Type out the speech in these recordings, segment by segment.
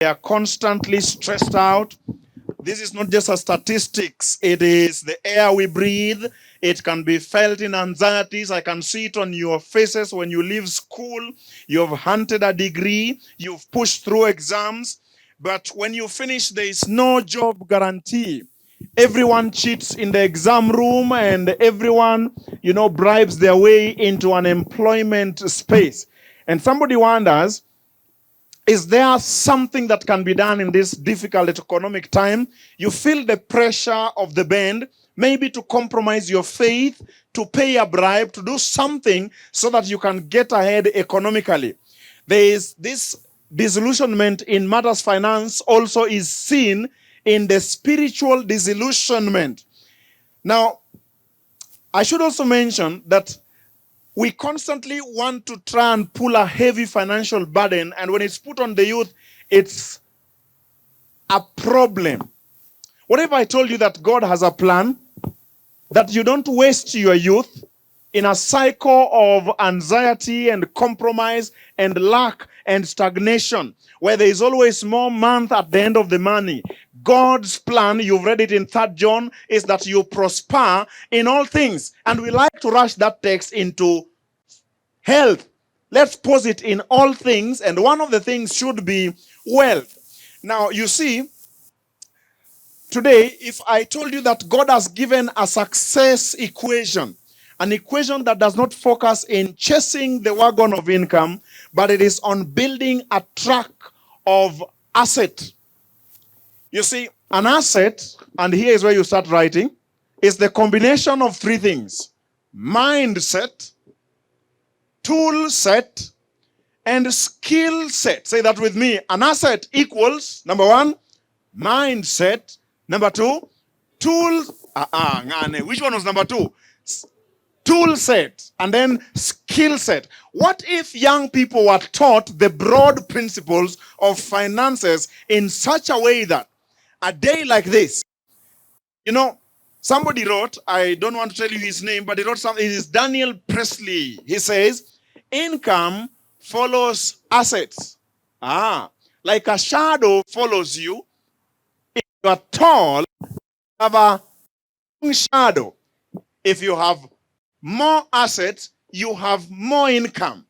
They are constantly stressed out. This is not just a statistics. It is the air we breathe. It can be felt in anxieties. I can see it on your faces when you leave school. You've hunted a degree. You've pushed through exams. But when you finish, there is no job guarantee. Everyone cheats in the exam room, and everyone, bribes their way into an employment space. And somebody wonders, is there something that can be done in this difficult economic time? You feel the pressure of the band, maybe to compromise your faith, to pay a bribe, to do something so that you can get ahead economically. There is this disillusionment in matters finance also is seen in the spiritual disillusionment. Now, I should also mention that we constantly want to try and pull a heavy financial burden, and when it's put on the youth, it's a problem. What if I told you that God has a plan, that you don't waste your youth in a cycle of anxiety and compromise and lack and stagnation, where there is always more month at the end of the money? God's plan, you've read it in 3 John, is that you prosper in all things. And we like to rush that text into health. Let's pose it in all things, and one of the things should be wealth. Now, you see, today, if I told you that God has given a success equation, an equation that does not focus in chasing the wagon of income, but it is on building a track of asset. You see, an asset, and here is where you start writing, is the combination of 3 things: mindset, tool set, and skill set. Say that with me. An asset equals, number 1, mindset. Number 2, tools. Which one was number 2? Tool set, and then skill set. What if young people were taught the broad principles of finances in such a way that a day like this, somebody wrote, I don't want to tell you his name, but he wrote something. It is Daniel Presley. He says, income follows assets. Like a shadow follows you. If you are tall, you have a long shadow. If you have more assets, you have more income.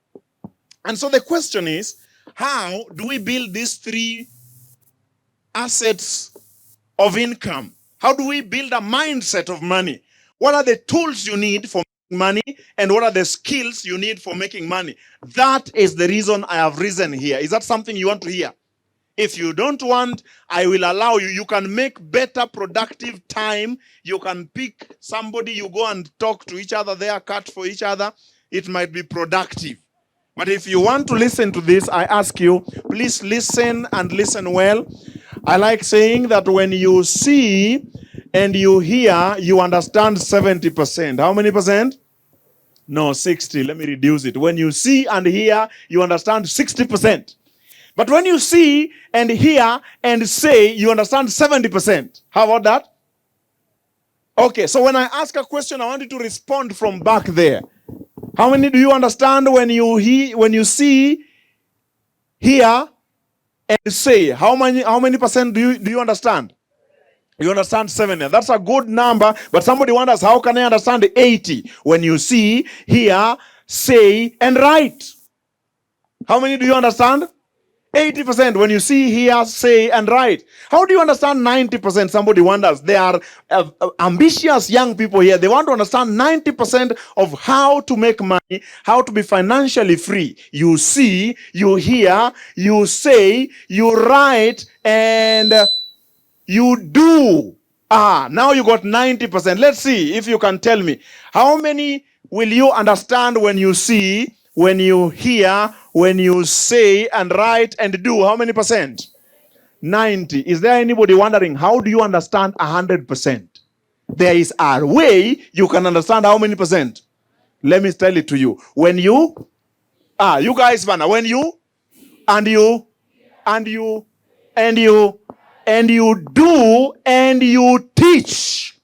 And so the question is, how do we build these 3 assets of income? How do we build a mindset of money? What are the tools you need for making money, and what are the skills you need for making money? That is the reason I have risen here. Is that something you want to hear? If you don't want, I will allow you. You can make better productive time. You can pick somebody, you go and talk to each other, they are cut for each other. It might be productive. But if you want to listen to this, I ask you, please listen, and listen well. I like saying that when you see and you hear, you understand 70%. How many percent? No, 60. Let me reduce it. When you see and hear, you understand 60%. But when you see and hear and say, you understand 70%. How about that? Okay, so when I ask a question, I want you to respond from back there. How many do you understand when you see, hear, and say? How many percent do you understand? You understand 70. That's a good number, but somebody wonders, how can I understand 80? When you see, hear, say, and write. How many do you understand? 80% when you see, hear, say, and write. How do you understand 90%? Somebody wonders. They are ambitious young people here. They want to understand 90% of how to make money, how to be financially free. You see, you hear, you say, you write, and you do. Now you got 90%. Let's see if you can tell me. How many will you understand when you see, when you hear, when you say, and write, and do? How many percent? 90. Is there anybody wondering, how do you understand 100%? There is a way you can understand how many percent. Let me tell it to you. When you, you guys, when you, and you, and you, and you, and you do, and you teach.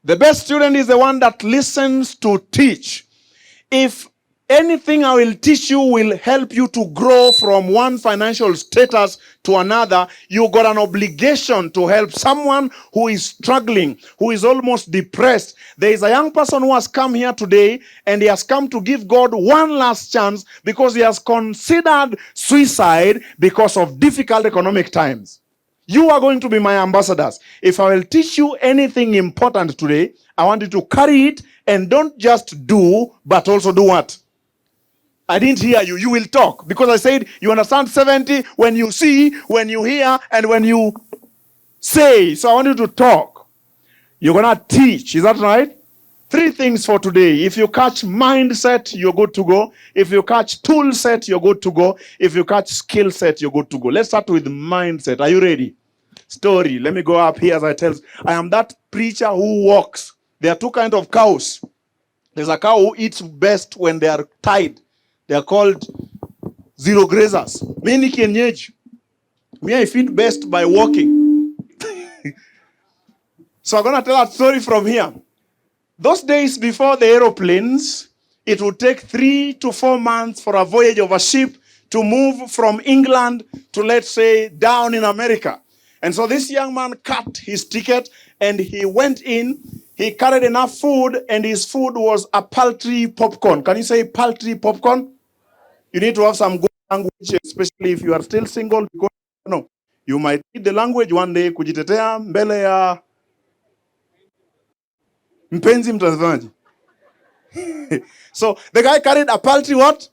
The best student is the one that listens to teach. If Anything I will teach you will help you to grow from one financial status to another. You got an obligation to help someone who is struggling, who is almost depressed. There is a young person who has come here today, and he has come to give God one last chance because he has considered suicide because of difficult economic times. You are going to be my ambassadors. If I will teach you anything important today, I want you to carry it, and don't just do, but also do what? I didn't hear you. You will talk. Because I said you understand 70 when you see, when you hear, and when you say. So I want you to talk. You're going to teach. Is that right? 3 things for today. If you catch mindset, you're good to go. If you catch tool set, you're good to go. If you catch skill set, you're good to go. Let's start with mindset. Are you ready? Story. Let me go up here as I tell you. I am that preacher who walks. There are 2 kinds of cows. There's a cow who eats best when they are tied. They are called zero grazers. Many kienyeji. Me, I feed best by walking. So I'm going to tell a story from here. Those days before the aeroplanes, it would take 3 to 4 months for a voyage of a ship to move from England to, let's say, down in America. And so this young man cut his ticket and he went in. He carried enough food, and his food was a paltry popcorn. Can you say paltry popcorn? You need to have some good language, especially if you are still single, because you might need the language one day. Kujitetea mbele ya mpenzi mtazamaji. So the guy carried a paltry what?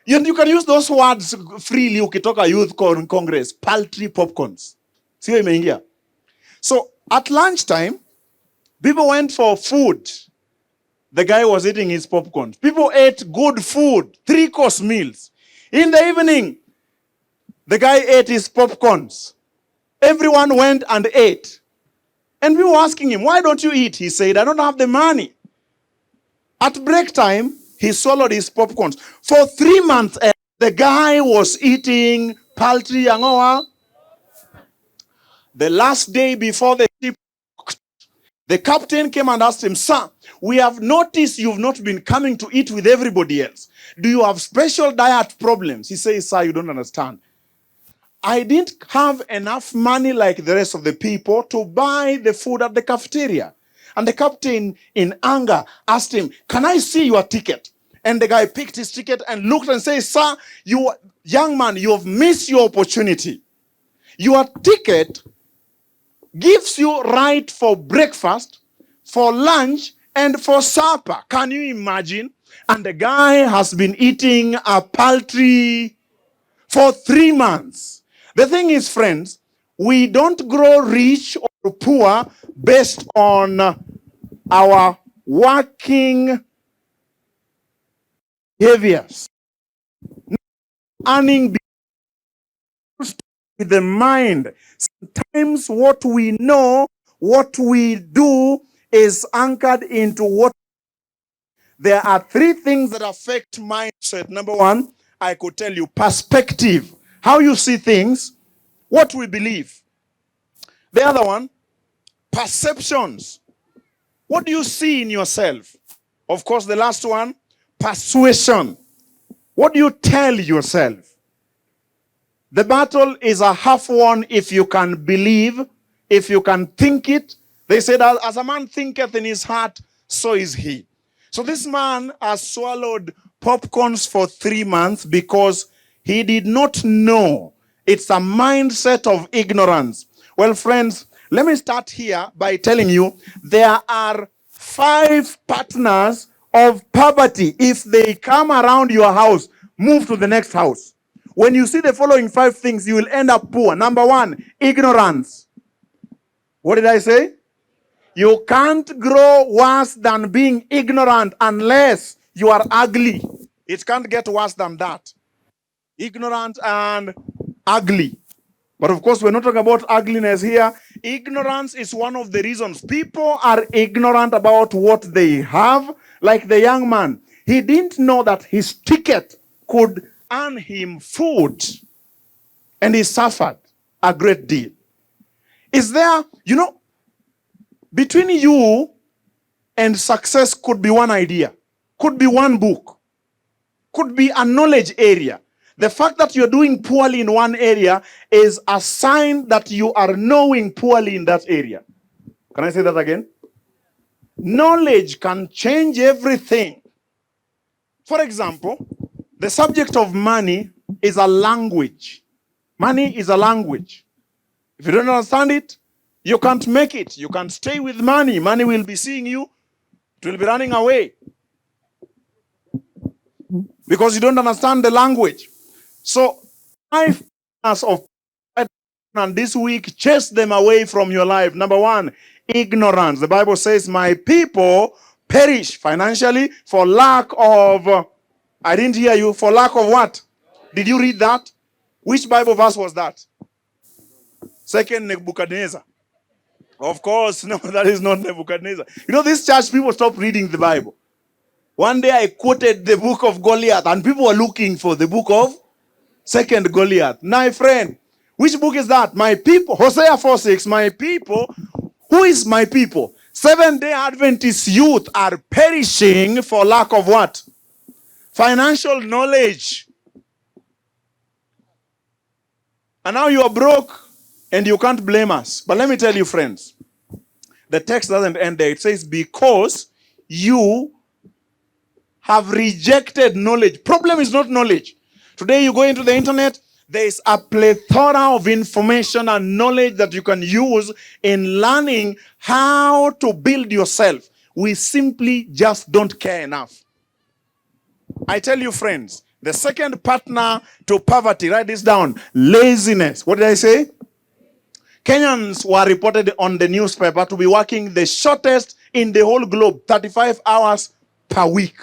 You can use those words freely ukitoka youth congress. Paltry popcorns. Sio imeingia. So at lunchtime, people went for food. The guy was eating his popcorn. People ate good food, 3-course meals. In the evening, the guy ate his popcorns. Everyone went and ate. And we were asking him, why don't you eat? He said, I don't have the money. At break time, he swallowed his popcorns. For 3 months, the guy was eating paltry angoa. The last day before the ship, the captain came and asked him, sir, we have noticed you've not been coming to eat with everybody else. Do you have special diet problems? He says, sir, you don't understand. I didn't have enough money like the rest of the people to buy the food at the cafeteria. And the captain, in anger, asked him, can I see your ticket? And the guy picked his ticket and looked and said, sir, you young man, you have missed your opportunity. Your ticket gives you right for breakfast, for lunch, and for supper. Can you imagine? And the guy has been eating a paltry for 3 months. The thing is, friends, we don't grow rich or poor based on our working behaviors. Earning with the mind. Sometimes what we know, what we do is anchored into what. There are 3 things that affect mindset. Number 1, I could tell you, perspective. How you see things, what we believe. The other one, perceptions. What do you see in yourself? Of course, the last one, persuasion. What do you tell yourself? The battle is a half won if you can believe, if you can think it. They said, as a man thinketh in his heart, so is he. So this man has swallowed popcorns for 3 months because he did not know. It's a mindset of ignorance. Well, friends, let me start here by telling you there are 5 partners of poverty. If they come around your house, move to the next house. When you see the following 5 things, you will end up poor. Number 1, ignorance. What did I say? You can't grow worse than being ignorant unless you are ugly. It can't get worse than that. Ignorant and ugly. But of course, we're not talking about ugliness here. Ignorance is one of the reasons. People are ignorant about what they have. Like the young man. He didn't know that his ticket could earn him food. And he suffered a great deal. Is there, between you and success could be one idea. Could be one book. could be a knowledge area. The fact that you're doing poorly in one area is a sign that you are knowing poorly in that area. Can I say that again? Knowledge can change everything. For example, the subject of money is a language. Money is a language. If you don't understand it, you can't make it. You can't stay with money. Money will be seeing you. It will be running away. Because you don't understand the language. So, 5 pillars of and this week, chase them away from your life. Number 1, ignorance. The Bible says, my people perish financially for lack of, I didn't hear you, for lack of what? Did you read that? Which Bible verse was that? 2nd Nebuchadnezzar. Of course, no, that is not Nebuchadnezzar. You know, this church, people stop reading the Bible. One day I quoted the book of Goliath, and people were looking for the book of 2nd Goliath. My friend, which book is that? My people, Hosea 4:6, my people. Who is my people? Seventh-day Adventist youth are perishing for lack of what? Financial knowledge. And now you are broke and you can't blame us. But let me tell you, friends, the text doesn't end there. It says, because you have rejected knowledge. Problem is not knowledge. Today you go into the internet, there is a plethora of information and knowledge that you can use in learning how to build yourself. We simply just don't care enough. I tell you, friends, the second partner to poverty, write this down, laziness. What did I say? Kenyans were reported on the newspaper to be working the shortest in the whole globe, 35 hours per week.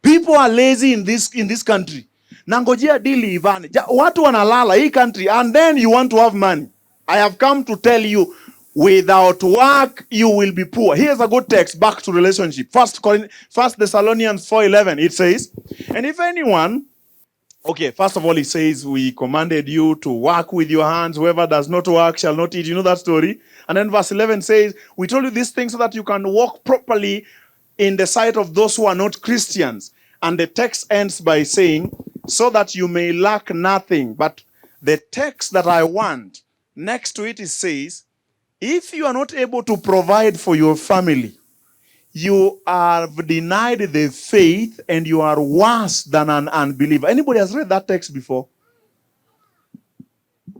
People are lazy in this country. Nangojea dili ivane. Watu wanalala hii country, and then you want to have money. I have come to tell you, without work, you will be poor. Here's a good text back to relationship. First Thessalonians 4:11, it says, and if anyone, okay, first of all, it says, we commanded you to work with your hands. Whoever does not work shall not eat. You know that story? And then verse 11 says, we told you these things so that you can walk properly in the sight of those who are not Christians. And the text ends by saying, so that you may lack nothing. But the text that I want, next to it, it says, if you are not able to provide for your family, you are denied the faith and you are worse than an unbeliever. Anybody has read that text before?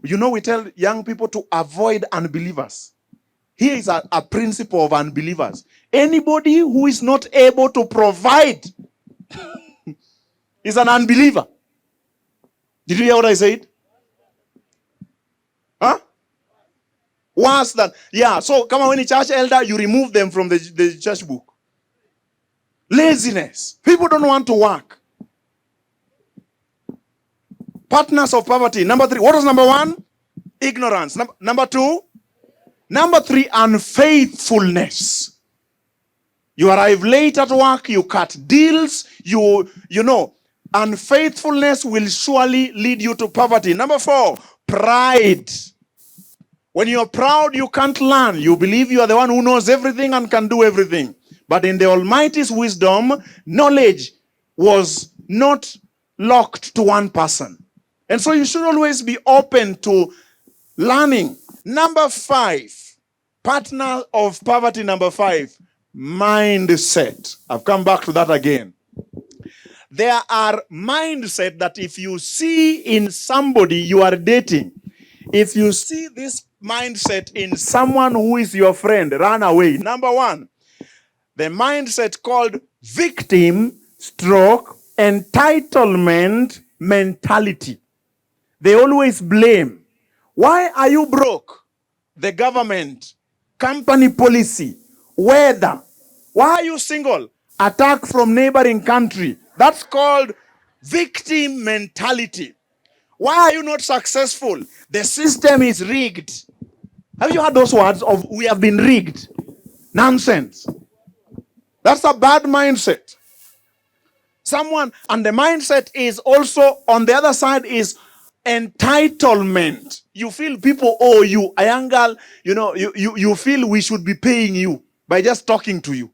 You know, we tell young people to avoid unbelievers. Here is a principle of unbelievers. Anybody who is not able to provide is an unbeliever. Did you hear what I said? Huh? Worse than, yeah. So come on, when a church elder, you remove them from the church book. Laziness. People don't want to work. Partners of poverty. Number 3. What was number 1? Ignorance. Number 2. Number 3, unfaithfulness. You arrive late at work, you cut deals, you know, unfaithfulness will surely lead you to poverty. Number 4, pride. When you're proud, you can't learn. You believe you are the one who knows everything and can do everything. But in the Almighty's wisdom, knowledge was not locked to one person. And so you should always be open to learning. Number 5, partner of poverty, number 5, mindset. I've come back to that again. There are mindset that if you see in somebody you are dating, if you see this mindset in someone who is your friend, run away. Number 1, the mindset called victim stroke entitlement mentality. They always blame. Why are you broke? The government, company policy, weather. Why are you single? Attack from neighboring country. That's called victim mentality. Why are you not successful? The system is rigged. Have you heard those words of we have been rigged? Nonsense. That's a bad mindset. And the mindset is also, on the other side, is entitlement. You feel people owe you. A young girl, you know, you feel we should be paying you by just talking to you.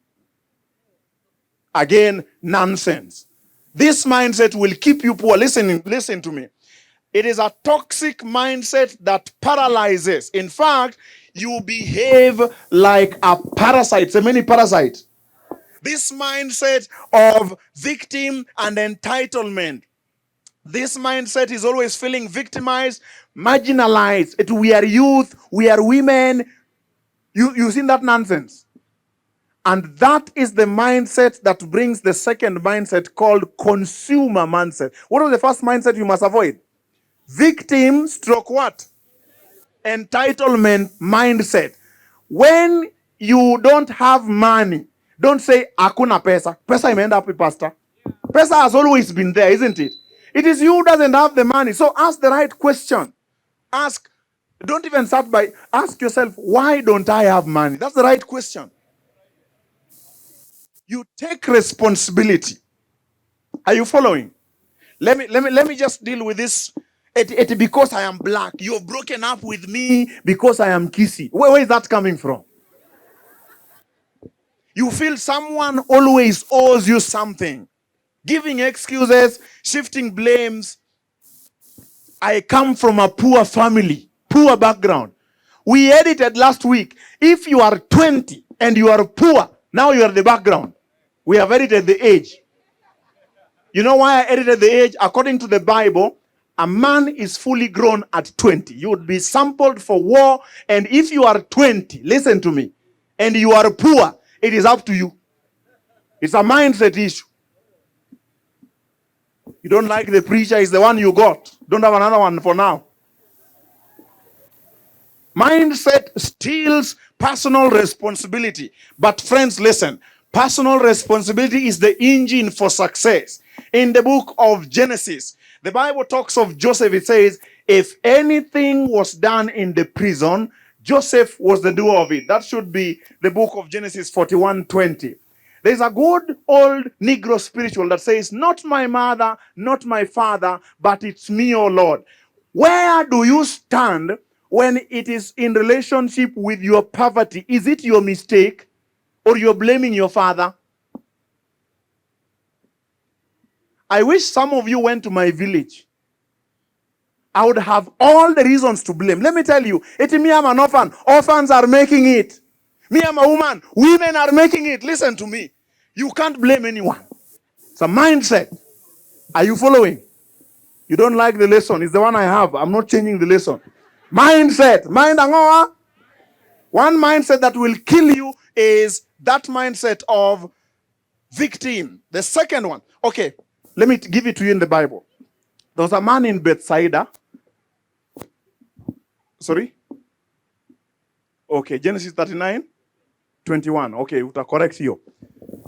Again, nonsense. This mindset will keep you poor. Listen to me. It is a toxic mindset that paralyzes. In fact, you behave like a parasite. So many parasites. This mindset of victim and entitlement. This mindset is always feeling victimized, marginalized. We are youth, we are women. You've seen that nonsense. And that is the mindset that brings the second mindset called consumer mindset. What was the first mindset you must avoid? Victim stroke what? Entitlement mindset. When you don't have money, don't say hakuna pesa. Pesa imeenda wapi, pastor? Pesa has always been there, isn't it? It is you who doesn't have the money. So ask the right question. Don't even start by, ask yourself, why don't I have money? That's the right question. You take responsibility. Are you following? Let me just deal with this. Because I am black, you've broken up with me because I am kissy. Where is that coming from? You feel someone always owes you something. Giving excuses, shifting blames. I come from a poor family, poor background. We edited last week. If you are 20 and you are poor, now you are the background. We have edited the age. You know why I edited the age? According to the Bible, a man is fully grown at 20. You would be sampled for war. And if you are 20, listen to me, and you are poor, it is up to you. It's a mindset issue. You don't like the preacher, is the one you got. Don't have another one for now. Mindset steals personal responsibility. But friends, listen. Personal responsibility is the engine for success. In the book of Genesis, the Bible talks of Joseph. It says, if anything was done in the prison, Joseph was the doer of it. That should be the book of Genesis 41:20. There's a good old Negro spiritual that says, not my mother, not my father, but it's me, O Lord. Where do you stand when it is in relationship with your poverty? Is it your mistake or you're blaming your father? I wish some of you went to my village. I would have all the reasons to blame. Let me tell you, me, I'm an orphan. Orphans are making it. Me, I'm a woman. Women are making it. Listen to me. You can't blame anyone. It's a mindset. Are you following? You don't like the lesson. It's the one I have. I'm not changing the lesson. Mindset. One mindset that will kill you is that mindset of victim. The second one. Okay, let me give it to you in the Bible. There was a man in Bethsaida. Sorry? Okay, Genesis 39:21. Okay, we'll correct you.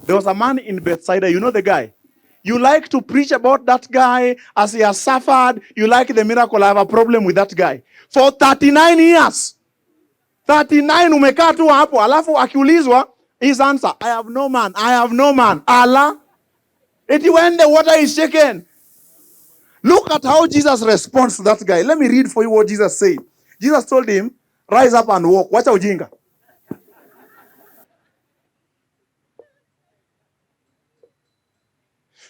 There was a man in Bethsaida. You know the guy? You like to preach about that guy as he has suffered. You like the miracle. I have a problem with that guy. For 39 years. 39 umekaa tu hapo. Alafu akiulizwa, his answer, I have no man. I have no man. Allah. Eti when the water is shaken. Look at how Jesus responds to that guy. Let me read for you what Jesus said. Jesus told him, rise up and walk. Wacha ujinga.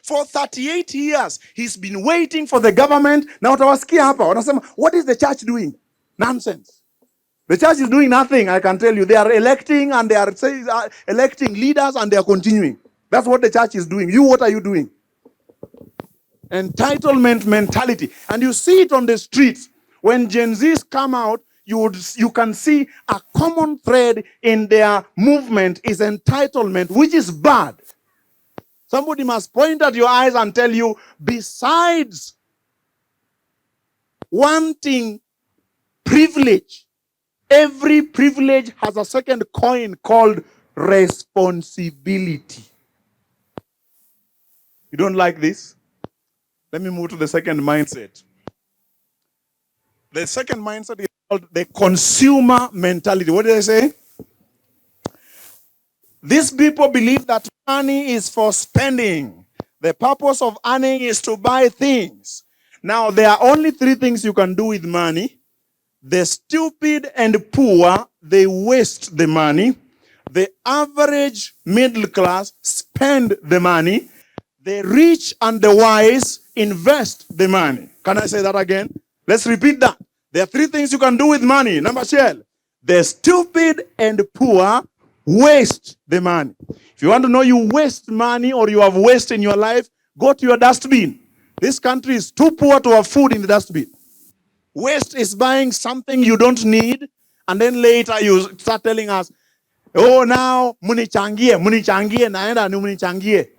For 38 years, he's been waiting for the government. Now, what is the church doing? Nonsense. The church is doing nothing, I can tell you. They are electing and they are electing leaders and they are continuing. That's what the church is doing. You, what are you doing? Entitlement mentality. And you see it on the streets. When Gen Zs come out, you can see a common thread in their movement is entitlement, which is bad. Somebody must point at your eyes and tell you, besides wanting privilege, every privilege has a second coin called responsibility. You don't like this? Let me move to the second mindset. The second mindset is called the consumer mentality. What did I say? These people believe that money is for spending. The purpose of earning is to buy things. Now, there are only three things you can do with money. The stupid and poor, they waste the money. The average middle class spend the money. The rich and the wise invest the money. Can I say that again? Let's repeat that. There are three things you can do with money. Number 12, the stupid and poor waste the money. If you want to know you waste money or you have waste in your life, go to your dustbin. This country is too poor to have food in the dustbin. Waste is buying something you don't need, and then later you start telling us, oh, now munichangie, naenda ni munichangie.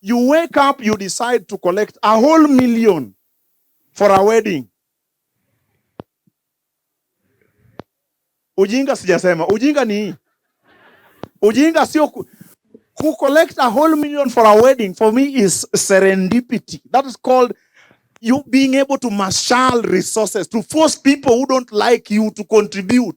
You wake up, you decide to collect a whole million for a wedding. Ujinga sijasema. Ujinga ni ujinga sio who collect a whole million for a wedding for me is serendipity. That is called you being able to marshal resources, to force people who don't like you to contribute.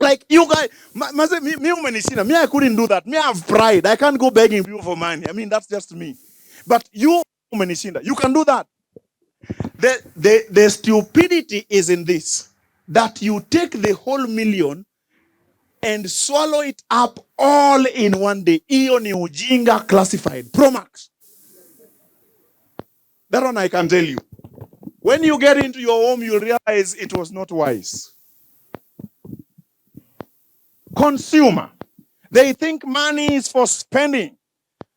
Like you guys, me, I couldn't do that. Me, I have pride. I can't go begging people for money. I mean, that's just me. But you, you can do that. The stupidity is in this, that you take the whole million and swallow it up all in one day. Iyo ni ujinga classified. Pro Max. That one I can tell you. When you get into your home, you realize it was not wise. Consumer. They think money is for spending.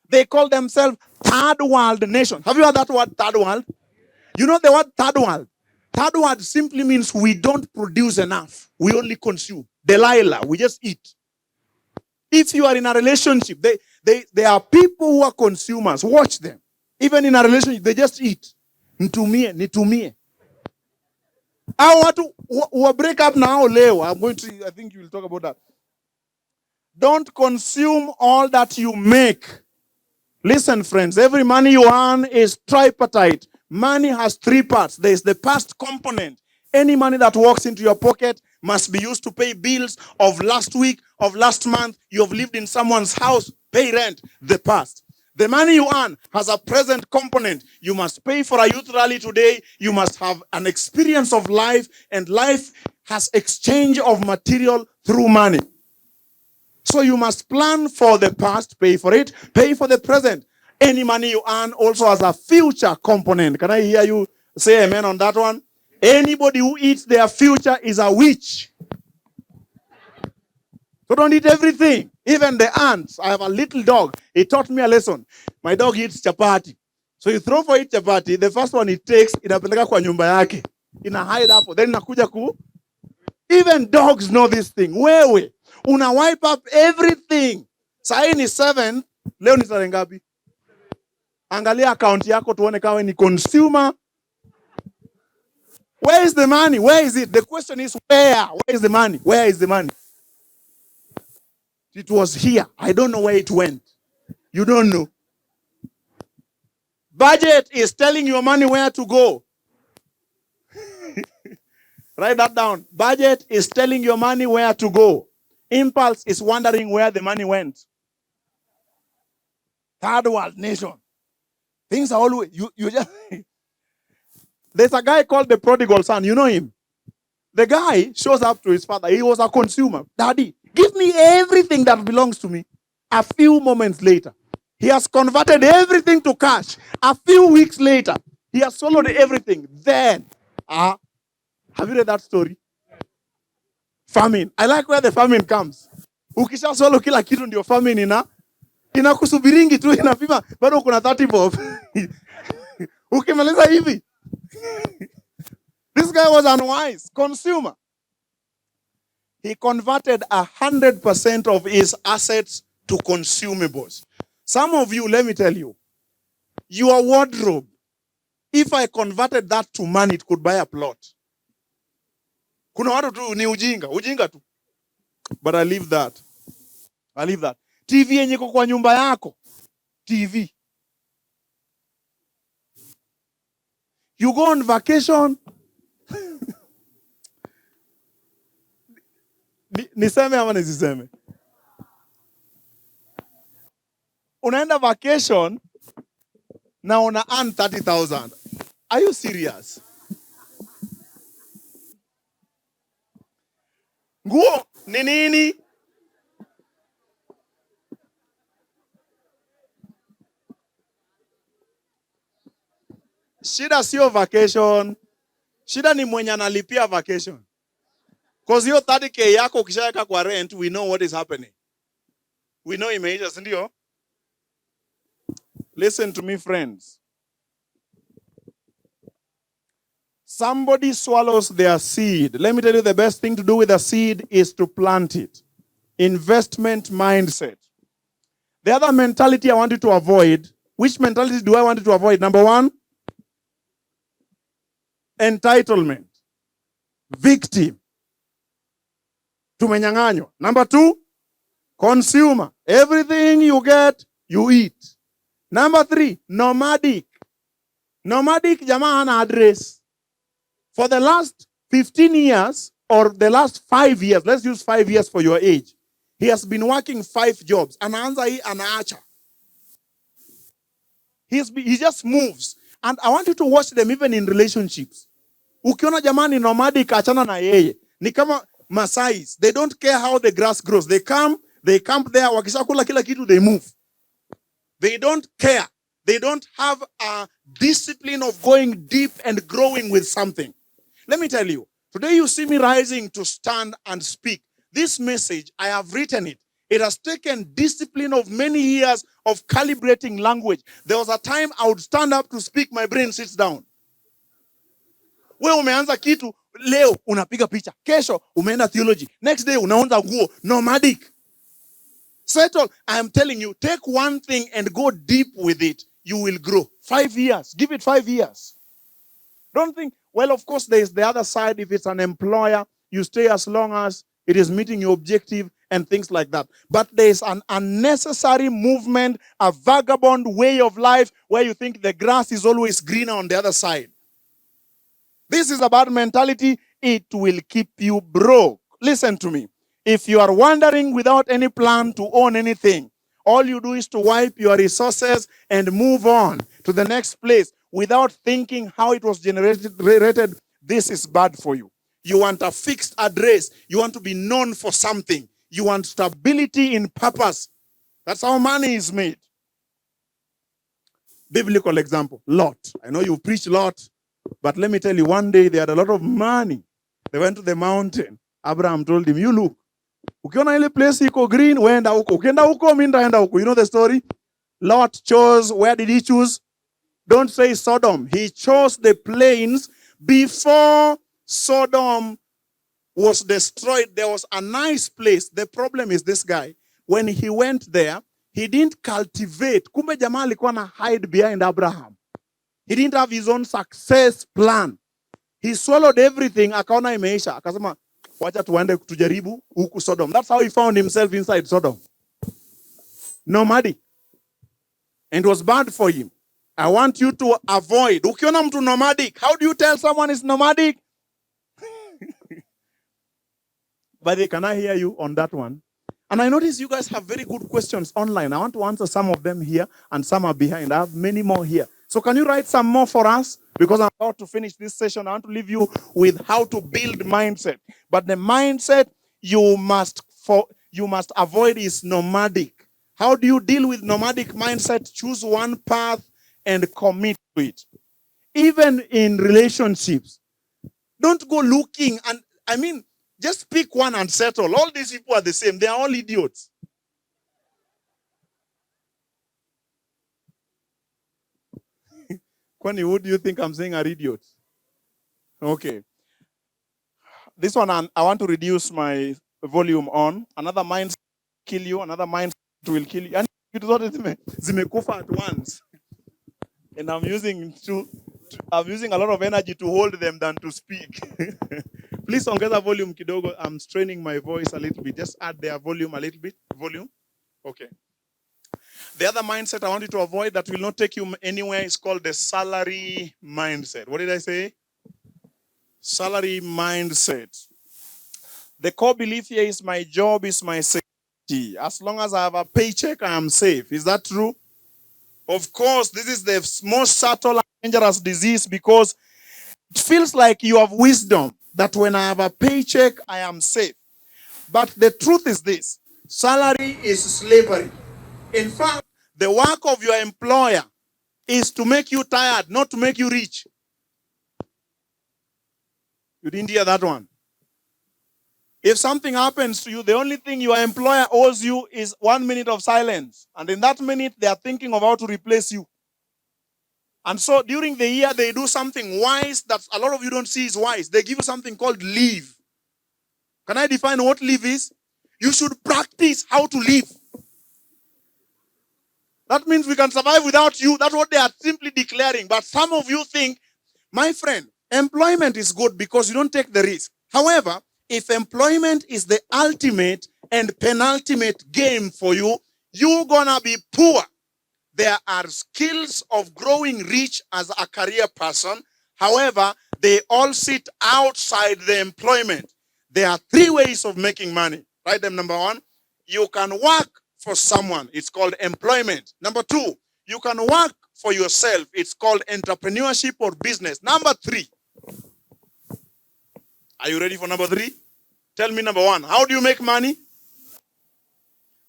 They call themselves third world nation. Have you heard that word, third world? You know the word third world? Third world simply means we don't produce enough. We only consume. Delilah, we just eat. If you are in a relationship, they are people who are consumers. Watch them. Even in a relationship, they just eat. Nitumie. I want to break up now, Leo. I think you will talk about that. Don't consume all that you make. Listen, friends, every money you earn is tripartite. Money has three parts. There is the past component. Any money that walks into your pocket must be used to pay bills of last week, of last month. You have lived in someone's house, pay rent, the past. The money you earn has a present component. You must pay for a youth rally today. You must have an experience of life, and life has exchange of material through money. So you must plan for the past, pay for it, pay for the present. Any money you earn also has a future component. Can I hear you say amen on that one? Anybody who eats their future is a witch. So don't eat everything. Even the ants. I have a little dog. He taught me a lesson. My dog eats chapati. So you throw for it chapati. The first one it takes, inapeleka kwa nyumba yake. Ina hide hapo. Then inakuja ku. Even dogs know this thing. Wewe. Una wipe up everything. Sahi ni 7. Leo ni tarehe ngapi? Angalia account yako tuone kawe ni consumer. Where is the money? Where is it? The question is where? Where is the money? Where is the money? It was here. I don't know where it went. You don't know. Budget is telling your money where to go. Write that down. Budget is telling your money where to go. Impulse is wondering where the money went. Third world nation. Things are always, you just, there's a guy called the prodigal son. You know him? The guy shows up to his father. He was a consumer. Daddy, give me everything that belongs to me. A few moments later, he has converted everything to cash. A few weeks later, he has swallowed everything. Then, have you read that story? Famine. I like where the famine comes. Ukisha swallow kila kitu ndio famine inakusubiringi tu inapima bado kuna 30 bob. Ukimaliza hivi. This guy was unwise. Consumer. He converted 100% of his assets to consumables. Some of you, let me tell you, your wardrobe, if I converted that to money, it could buy a plot. Kuna watu tu ni ujinga tu. But I leave that. TV yenye iko kwa nyumba yako. TV. You go on vacation. Niseme ama nisiseme? Unaenda vacation na una earn 30,000. Are you serious? Nguo ni nini? Shida sio vacation. Shida ni mwenye analipia vacation. Because hiyo 30k yako ukishaweka kwa rent, we know what is happening. We know imeisha, si ndio? Listen to me, friends. Somebody swallows their seed. Let me tell you, the best thing to do with a seed is to plant it. Investment mindset. The other mentality I want you to avoid, which mentality do I want you to avoid? Number one, entitlement. Victim. Tumenyang'anywa. Number two, consumer. Everything you get, you eat. Number three, nomadic. Nomadic, jamaa hana address. For the last 15 years, or the last 5 years, let's use 5 years for your age, he has been working 5 jobs. Anaanza hii anaacha. He just moves. And I want you to watch them even in relationships. Ukiona jamani nomadic, achana na yeye. Ni kama Masais. They don't care how the grass grows. They camp there, wakishakula kila kitu, they move. They don't care. They don't have a discipline of going deep and growing with something. Let me tell you, today you see me rising to stand and speak. This message, I have written it. It has taken discipline of many years of calibrating language. There was a time I would stand up to speak, my brain sits down. Wewe umeanza kitu, leo unapiga picha, kesho umeenda theology, next day unaanza nguo, nomadic. Settle. I am telling you, take one thing and go deep with it. You will grow. 5 years. Give it 5 years. Don't think, well, of course, there is the other side. If it's an employer, you stay as long as it is meeting your objective and things like that. But there is an unnecessary movement, a vagabond way of life where you think the grass is always greener on the other side. This is a bad mentality. It will keep you broke. Listen to me. If you are wandering without any plan to own anything, all you do is to wipe your resources and move on to the next place without thinking how it was generated. This is bad for you. You want a fixed address. You want to be known for something. You want stability in purpose. That's how money is made. Biblical example, Lot. I know you preach Lot, but let me tell you, one day they had a lot of money. They went to the mountain. Abraham told him, you look, ukiona ile place iko green, wenda huko. Ukienda huko, mimi ndaenda huko. You know the story? Lot chose, where did he choose? Don't say Sodom. He chose the plains before Sodom was destroyed. There was a nice place. The problem is this guy. When he went there, he didn't cultivate. Kumbe jamaa alikuwa na hide behind Abraham. He didn't have his own success plan. He swallowed everything. Akaona imeisha. Akasema, wacha tuende tujaribu huku Sodom. That's how he found himself inside Sodom. Nomadic. And it was bad for him. I want you to avoid. Ukiona mtu nomadic, how do you tell someone is nomadic? But can I hear you on that one? And I notice you guys have very good questions online. I want to answer some of them here and some are behind. I have many more here. So can you write some more for us? Because I'm about to finish this session. I want to leave you with how to build mindset. But the mindset you must avoid is nomadic. How do you deal with nomadic mindset? Choose one path and commit to it. Even in relationships. Don't go looking and, just pick one and settle. All these people are the same. They are all idiots. Kwani, who do you think I'm saying are idiots? Okay. This one, I want to reduce my volume on. Another mindset will kill you. Another mindset will kill you. And zimekufa at once. And I'm using a lot of energy to hold them than to speak. Please ongeza volume kidogo. I'm straining my voice a little bit. Just add their volume a little bit. Volume. Okay. The other mindset I want you to avoid that will not take you anywhere is called the salary mindset. What did I say? Salary mindset. The core belief here is my job is my safety. As long as I have a paycheck, I am safe. Is that true? Of course, this is the most subtle and dangerous disease because it feels like you have wisdom that when I have a paycheck, I am safe. But the truth is this. Salary is slavery. In fact, the work of your employer is to make you tired, not to make you rich. You didn't hear that one. If something happens to you, the only thing your employer owes you is 1 minute of silence. And in that minute, they are thinking of how to replace you. And so during the year, they do something wise that a lot of you don't see is wise. They give you something called leave. Can I define what leave is? You should practice how to live. That means we can survive without you. That's what they are simply declaring. But some of you think, my friend, employment is good because you don't take the risk. However, if employment is the ultimate and penultimate game for you, you're gonna be poor. There are skills of growing rich as a career person. However, they all sit outside the employment. There are 3 ways of making money. Write them. Number 1, you can work for someone. It's called employment. Number 2, you can work for yourself. It's called entrepreneurship or business. Number 3. Are you ready for number 3? Tell me number 1. How do you make money?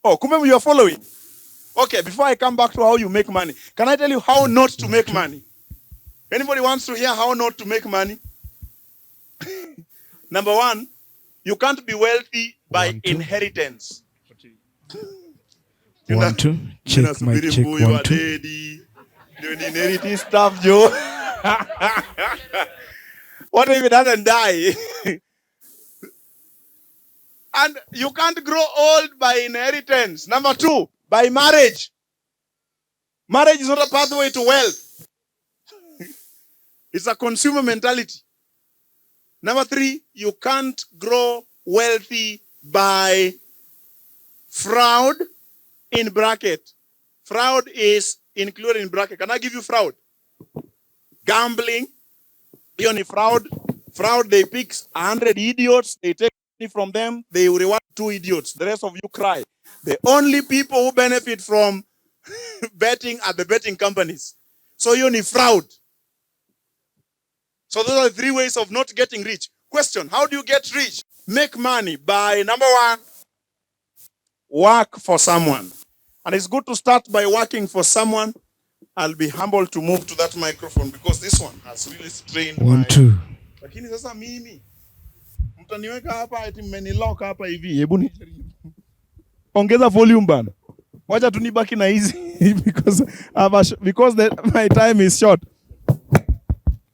Oh, kumbe you are following. Okay, before I come back to how you make money, can I tell you how not to make money? Anybody wants to hear how not to make money? Number 1, you can't be wealthy by inheritance. 1, 2, check my check 1, 2. You inherit stuff, Joe. What if it doesn't die? And you can't grow old by inheritance. Number 2, by marriage. Marriage is not a pathway to wealth. It's a consumer mentality. Number 3, you can't grow wealthy by fraud in bracket. Fraud is included in bracket. Can I give you fraud? Gambling. Only fraud. Fraud, they pick 100 idiots. They take money from them. They reward 2 idiots. The rest of you cry. The only people who benefit from betting are the betting companies. So you only fraud. So those are the 3 ways of not getting rich. Question, how do you get rich? Make money by, number 1, work for someone. And it's good to start by working for someone. I'll be humble to move to that microphone because this one has really strained 1, 2. Lakini sasa mimi mtaniweka hapa eti mmenilock hapa hivi. Hebu nijaribu. Ongeza volume bana. Wacha tunibaki na hizi because my time is short.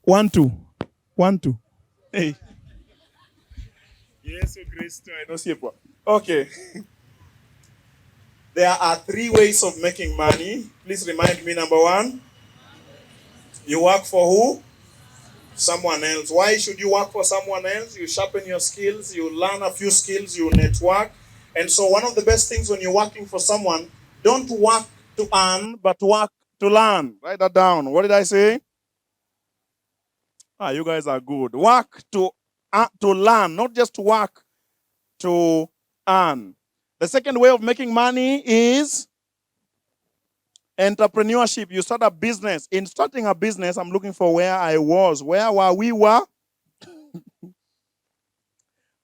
1, 2. 1, 2. Hey. Yes, Kristo, I know sipo. Okay. There are 3 ways of making money. Please remind me. Number 1, you work for who? Someone else. Why should you work for someone else? You sharpen your skills, you learn a few skills, you network. And so one of the best things when you're working for someone, don't work to earn, but work to learn. Write that down. What did I say? You guys are good. Work to learn, not just work to earn. The second way of making money is entrepreneurship. You start a business. In starting a business, I'm looking for where I was. Where were we? Where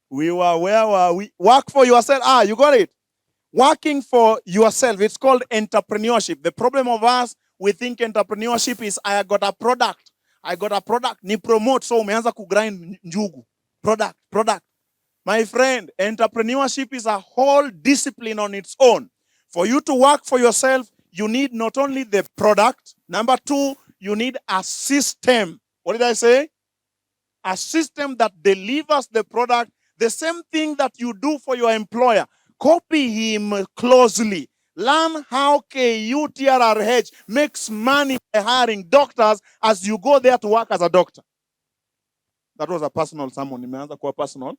were we? Work for yourself. You got it. Working for yourself. It's called entrepreneurship. The problem of us, we think entrepreneurship is I got a product. Ni promote. So umeanza kugrind njugu. Product. My friend, entrepreneurship is a whole discipline on its own. For you to work for yourself, you need not only the product. Number 2, you need a system. What did I say? A system that delivers the product. The same thing that you do for your employer. Copy him closely. Learn how KUTRRH makes money by hiring doctors as you go there to work as a doctor. That was a personal sermon. Nimeanza kuwa personal.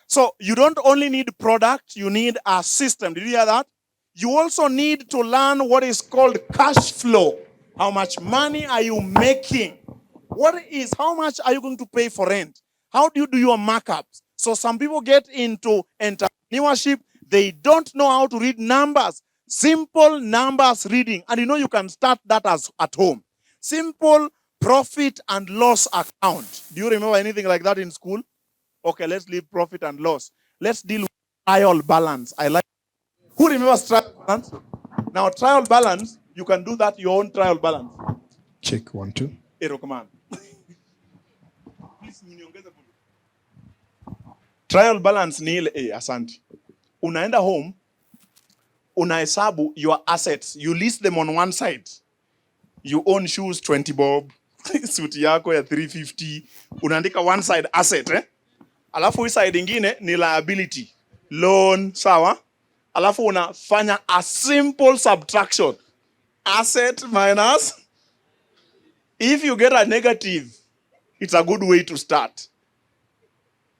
So you don't only need product, you need a system. Did you hear that? You also need to learn what is called cash flow. How much money are you making? How much are you going to pay for rent? How do you do your markups? So some people get into entrepreneurship, they don't know how to read numbers. Simple numbers reading. And you can start that at home. Simple profit and loss account. Do you remember anything like that in school? Okay, let's leave profit and loss. Let's deal with trial balance. Who remembers trial balance? Now, trial balance, you can do that, your own trial balance. Check 1 2. Command. Trial balance ni ile asante. Unaenda home, unahesabu your assets. You list them on one side. You own shoes 20 bob, suit yako ya 350. Unaandika one side asset, Alafu hii side ingine ni liability. Loan, sawa? Alafu unafanya a simple subtraction. Asset minus. If you get a negative, it's a good way to start.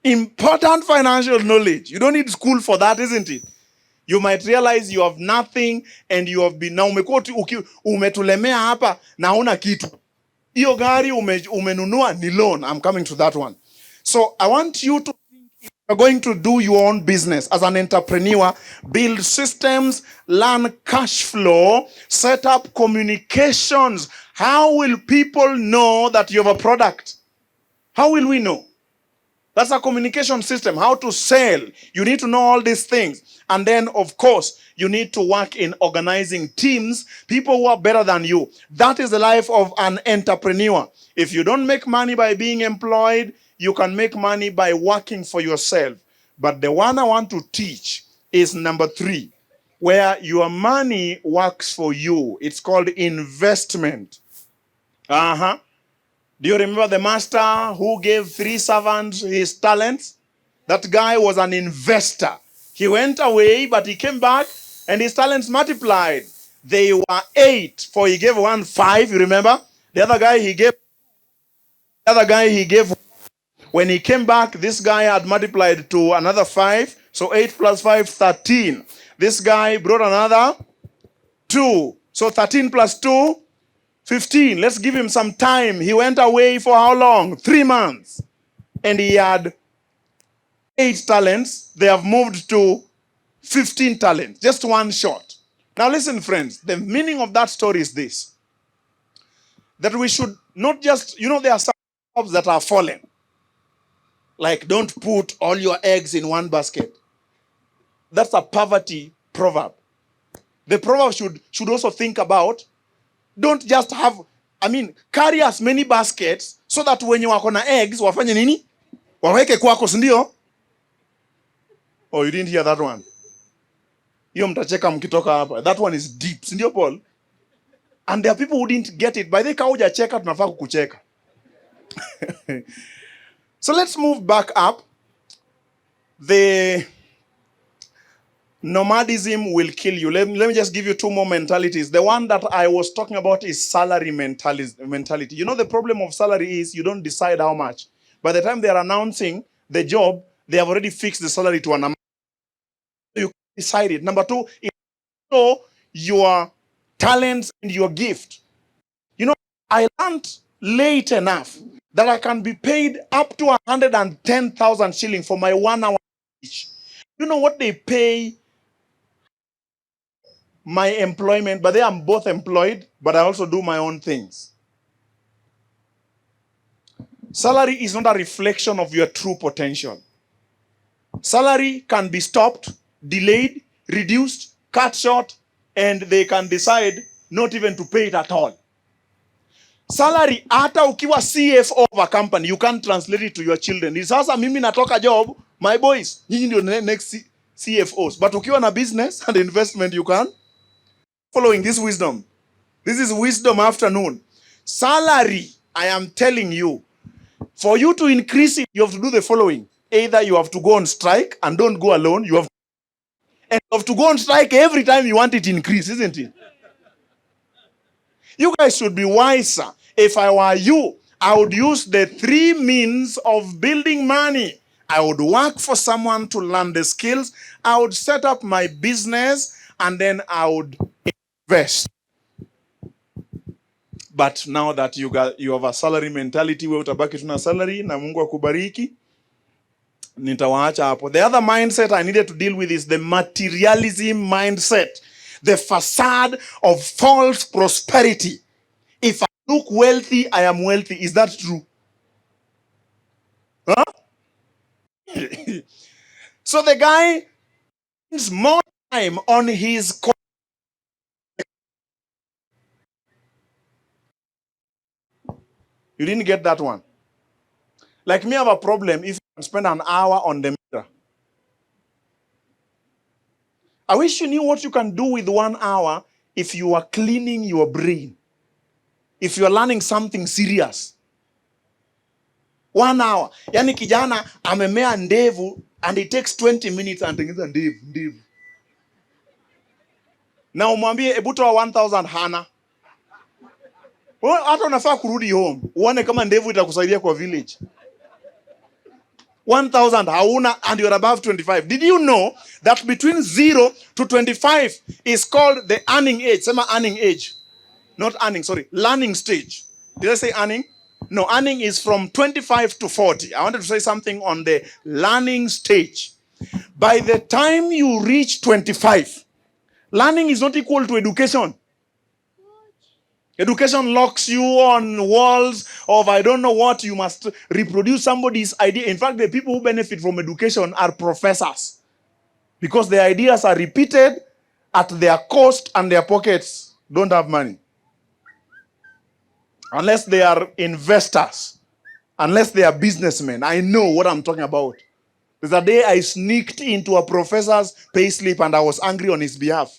Important financial knowledge. You don't need school for that, isn't it? You might realize you have nothing and you have been, na umetulemea hapa na huna kitu. Hiyo gari umenunua ni loan. I'm coming to that one. So I want you to think, if you're going to do your own business as an entrepreneur, build systems, learn cash flow, set up communications. How will people know that you have a product? How will we know? That's a communication system, how to sell. You need to know all these things. And then, of course, you need to work in organizing teams, people who are better than you. That is the life of an entrepreneur. If you don't make money by being employed, you can make money by working for yourself. But the one I want to teach is number 3, where your money works for you. It's called investment. Do you remember the master who gave 3 servants his talents? That guy was an investor. He went away, but he came back and his talents multiplied. They were 8, for he gave 1 5, you remember? The other guy he gave. When he came back, this guy had multiplied to another 5. So 8 plus 5, 13. This guy brought another 2. So 13 plus 2, 15. Let's give him some time. He went away for how long? 3 months. And he had 8 talents. They have moved to 15 talents. Just one shot. Now listen, friends. The meaning of that story is this. That we should not just, there are some jobs that are fallen. Like, don't put all your eggs in one basket. That's a poverty proverb. The proverb should also think about, don't just have, carry as many baskets so that when you wako na eggs, wafanye nini? Waweke kwako, sindio? Oh, you didn't hear that one. Hiyo mtacheka mkitoka hapa. That one is deep, sindio Paul? And there are people who didn't get it. By the way, kauja cheka, tunafaa kukucheka. So let's move back up. The nomadism will kill you. Let me just give you 2 more mentalities. The one that I was talking about is salary mentality. The problem of salary is you don't decide how much. By the time they are announcing the job, they have already fixed the salary to an amount. You decide it. Number 2, know your talents and your gift. I learned late enough that I can be paid up to 110,000 shillings for my 1 hour speech. You know what they pay my employment? But I'm both employed, but I also do my own things. Salary is not a reflection of your true potential. Salary can be stopped, delayed, reduced, cut short, and they can decide not even to pay it at all. Salary, hata ukiwa CFO of a company, you can't translate it to your children. Sasa mimi natoka job, my boys, nyinyi ndio next CFOs. But ukiwa na business and investment, you can. Following this wisdom. This is wisdom afternoon. Salary, I am telling you, for you to increase it, you have to do the following. Either you have to go on strike and don't go alone. You have to go on strike every time you want it to increase, isn't it? You guys should be wiser. If I were you, I would use the 3 means of building money. I would work for someone to learn the skills. I would set up my business and then I would invest. But now that you have a salary mentality, we utabaki tuna salary na Mungu akubariki. Nitawaacha hapo. The other mindset I needed to deal with is the materialism mindset. The facade of false prosperity. If I look wealthy, I am wealthy. Is that true? Huh? So the guy spends more time on his You didn't get that one. Like me, I have a problem if you spend an hour on the mirror. I wish you knew what you can do with 1 hour if you are cleaning your brain. If you are learning something serious. 1 hour. Yani kijana amemea ndevu and it takes 20 minutes and tengeneza ndevu. Na umwambie hebu toa 1000 hana. Hata unafaa kurudi home. Uone kama ndevu itakusaidia kwa village. 1000 hauna and you're above 25. Did you know that between 0 to 25 is called the earning age? Sema earning age. Not earning, sorry. Learning stage. Did I say earning? No, earning is from 25 to 40. I wanted to say something on the learning stage. By the time you reach 25, learning is not equal to education. Education locks you on walls of I don't know what. You must reproduce somebody's idea. In fact, the people who benefit from education are professors. Because their ideas are repeated at their cost and their pockets don't have money. Unless they are investors. Unless they are businessmen. I know what I'm talking about. There's a day I sneaked into a professor's payslip and I was angry on his behalf.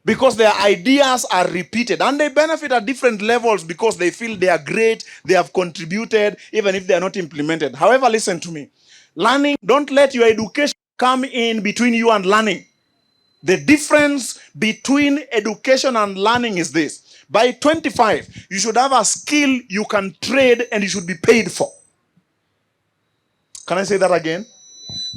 Because their ideas are repeated. And they benefit at different levels because they feel they are great, they have contributed, even if they are not implemented. However, listen to me. Learning, don't let your education come in between you and learning. The difference between education and learning is this. By 25, you should have a skill you can trade and you should be paid for. Can I say that again?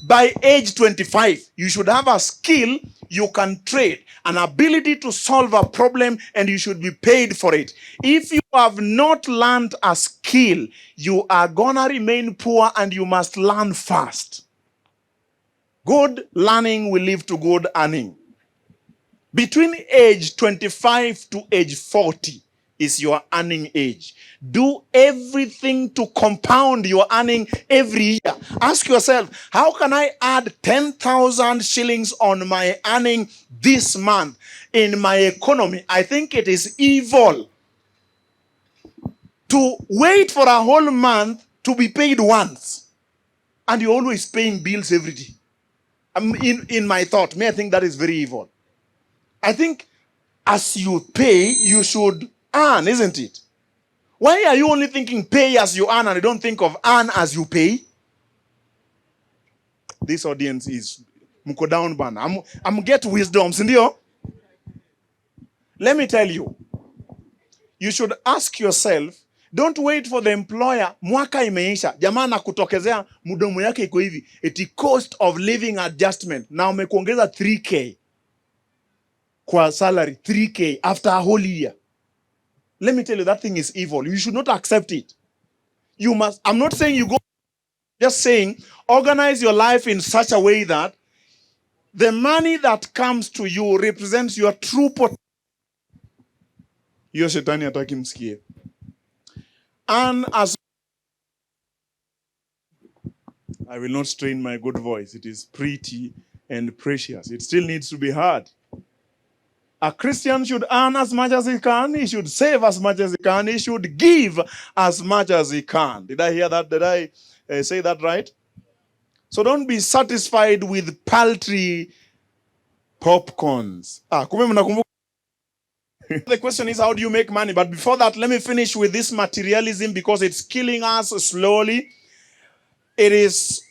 By age 25, you should have a skill you can trade, an ability to solve a problem, and you should be paid for it. If you have not learned a skill, you are gonna remain poor and you must learn fast. Good learning will lead to good earning. Between age 25 to age 40 is your earning age. Do everything to compound your earning every year. Ask yourself, how can I add 10,000 shillings on my earning this month in my economy? I think it is evil to wait for a whole month to be paid once. And you're always paying bills every day. In my thought, I think that is very evil. I think as you pay, you should earn, isn't it? Why are you only thinking pay as you earn and you don't think of earn as you pay? This audience is mko down bana. I'm get wisdom, sindio? Let me tell you. You should ask yourself, don't wait for the employer. Mwaka imeisha. Jamaa anakutokezea mudomo yake iko hivi. Eti cost of living adjustment. Na umekuongeza 3K. Kwa salary 3K after a whole year. Let me tell you, that thing is evil. You should not accept it. You must, I'm not saying you go, just saying, organize your life in such a way that the money that comes to you represents your true potential. Hiyo shetani hataki msikie. And as I will not strain my good voice. It is pretty and precious. It still needs to be heard. A Christian should earn as much as he can. He should save as much as he can. He should give as much as he can. Did I hear that? Did I say that right? So don't be satisfied with paltry popcorns. The question is, how do you make money? But before that, let me finish with this materialism because it's killing us slowly. It is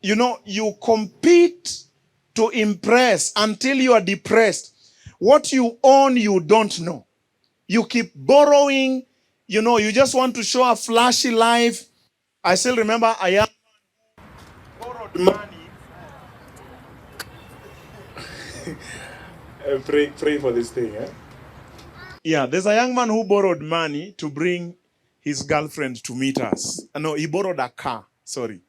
you compete to impress until you are depressed. What you own, you don't know. You keep borrowing, you just want to show a flashy life. I still remember a young man who borrowed money. Pray for this thing, eh? Yeah, there's a young man who borrowed money to bring his girlfriend to meet us. No, he borrowed a car. Sorry.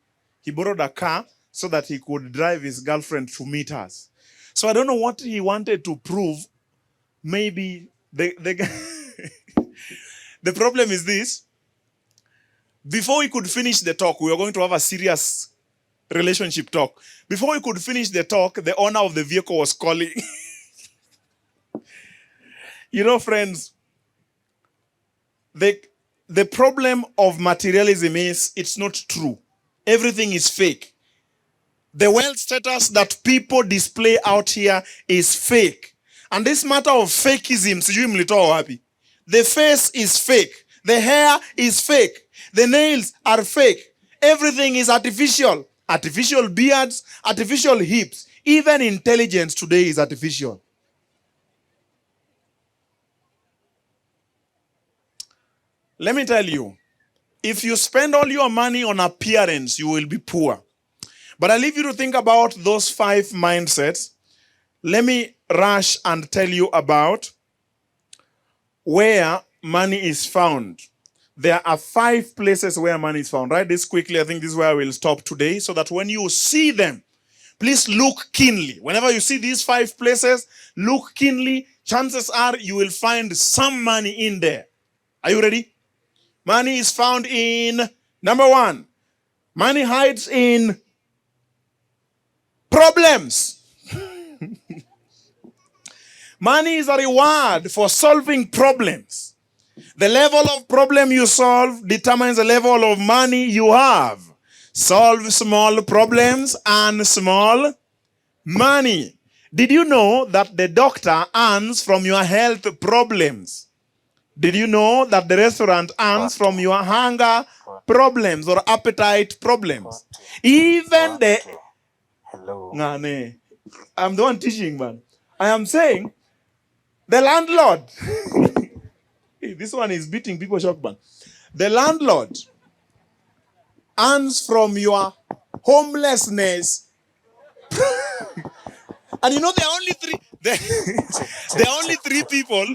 He borrowed a car so that he could drive his girlfriend to meet us. So I don't know what he wanted to prove. Maybe the the problem is this. Before we could finish the talk, we were going to have a serious relationship talk. Before we could finish the talk, the owner of the vehicle was calling. Friends, The problem of materialism is it's not true. Everything is fake. The wealth status that people display out here is fake. And this matter of fakeism, sijui mlitoa wapi. The face is fake. The hair is fake. The nails are fake. Everything is artificial. Artificial beards, artificial hips. Even intelligence today is artificial. Let me tell you, if you spend all your money on appearance, you will be poor. But I leave you to think about those 5 mindsets. Let me rush and tell you about where money is found. There are 5 places where money is found. Write this quickly. I think this is where I will stop today, so that when you see them, please look keenly. Whenever you see these 5 places, look keenly. Chances are you will find some money in there. Are you ready? Money is found in, number 1, money hides in problems. Money is a reward for solving problems. The level of problem you solve determines the level of money you have. Solve small problems and small money. Did you know that the doctor earns from your health problems? Did you know that the restaurant earns from your hunger problems or appetite problems? Even the... Hello. I'm the one teaching, man. I am saying the landlord... This one is beating people shock, man. The landlord earns from your homelessness. And you know there are only 3... There are only 3 people...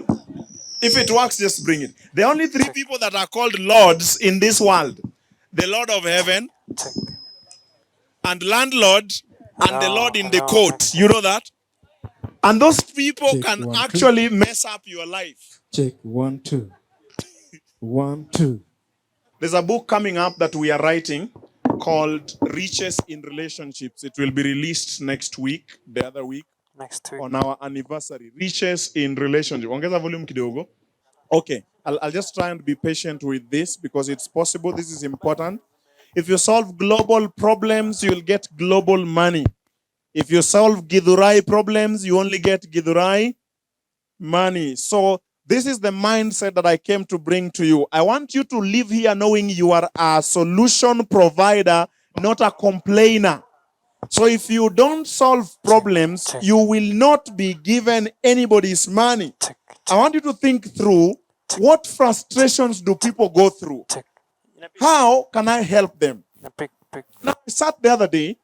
If it works, just bring it. There are only 3 people that are called lords in this world. The Lord of heaven, and landlord, and the Lord in the court. You know that? And those people can actually mess up your life. Check 1, 2. 1, 2. There's a book coming up that we are writing called Riches in Relationships. It will be released next week, the other week. On our anniversary. Riches in Relationship. Ongeza volume kidogo. Okay. I'll just try and be patient with this because it's possible. This is important. If you solve global problems, you'll get global money. If you solve Githurai problems, you only get Githurai money. So this is the mindset that I came to bring to you. I want you to live here knowing you are a solution provider, not a complainer. So if you don't solve problems, you will not be given anybody's money. I want you to think through, what frustrations do people go through? How can I help them? Now, I sat the other day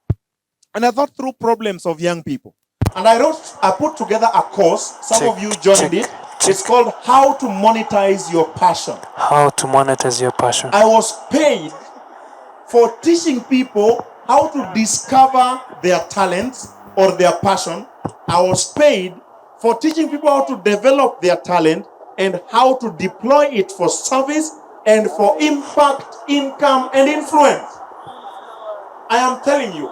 and I thought through problems of young people. And I put together a course. Some of you joined it. It's called How to Monetize Your Passion. How to monetize your passion. I was paid for teaching people how to discover their talents or their passion. I was paid for teaching people how to develop their talent and how to deploy it for service and for impact, income, and influence. I am telling you,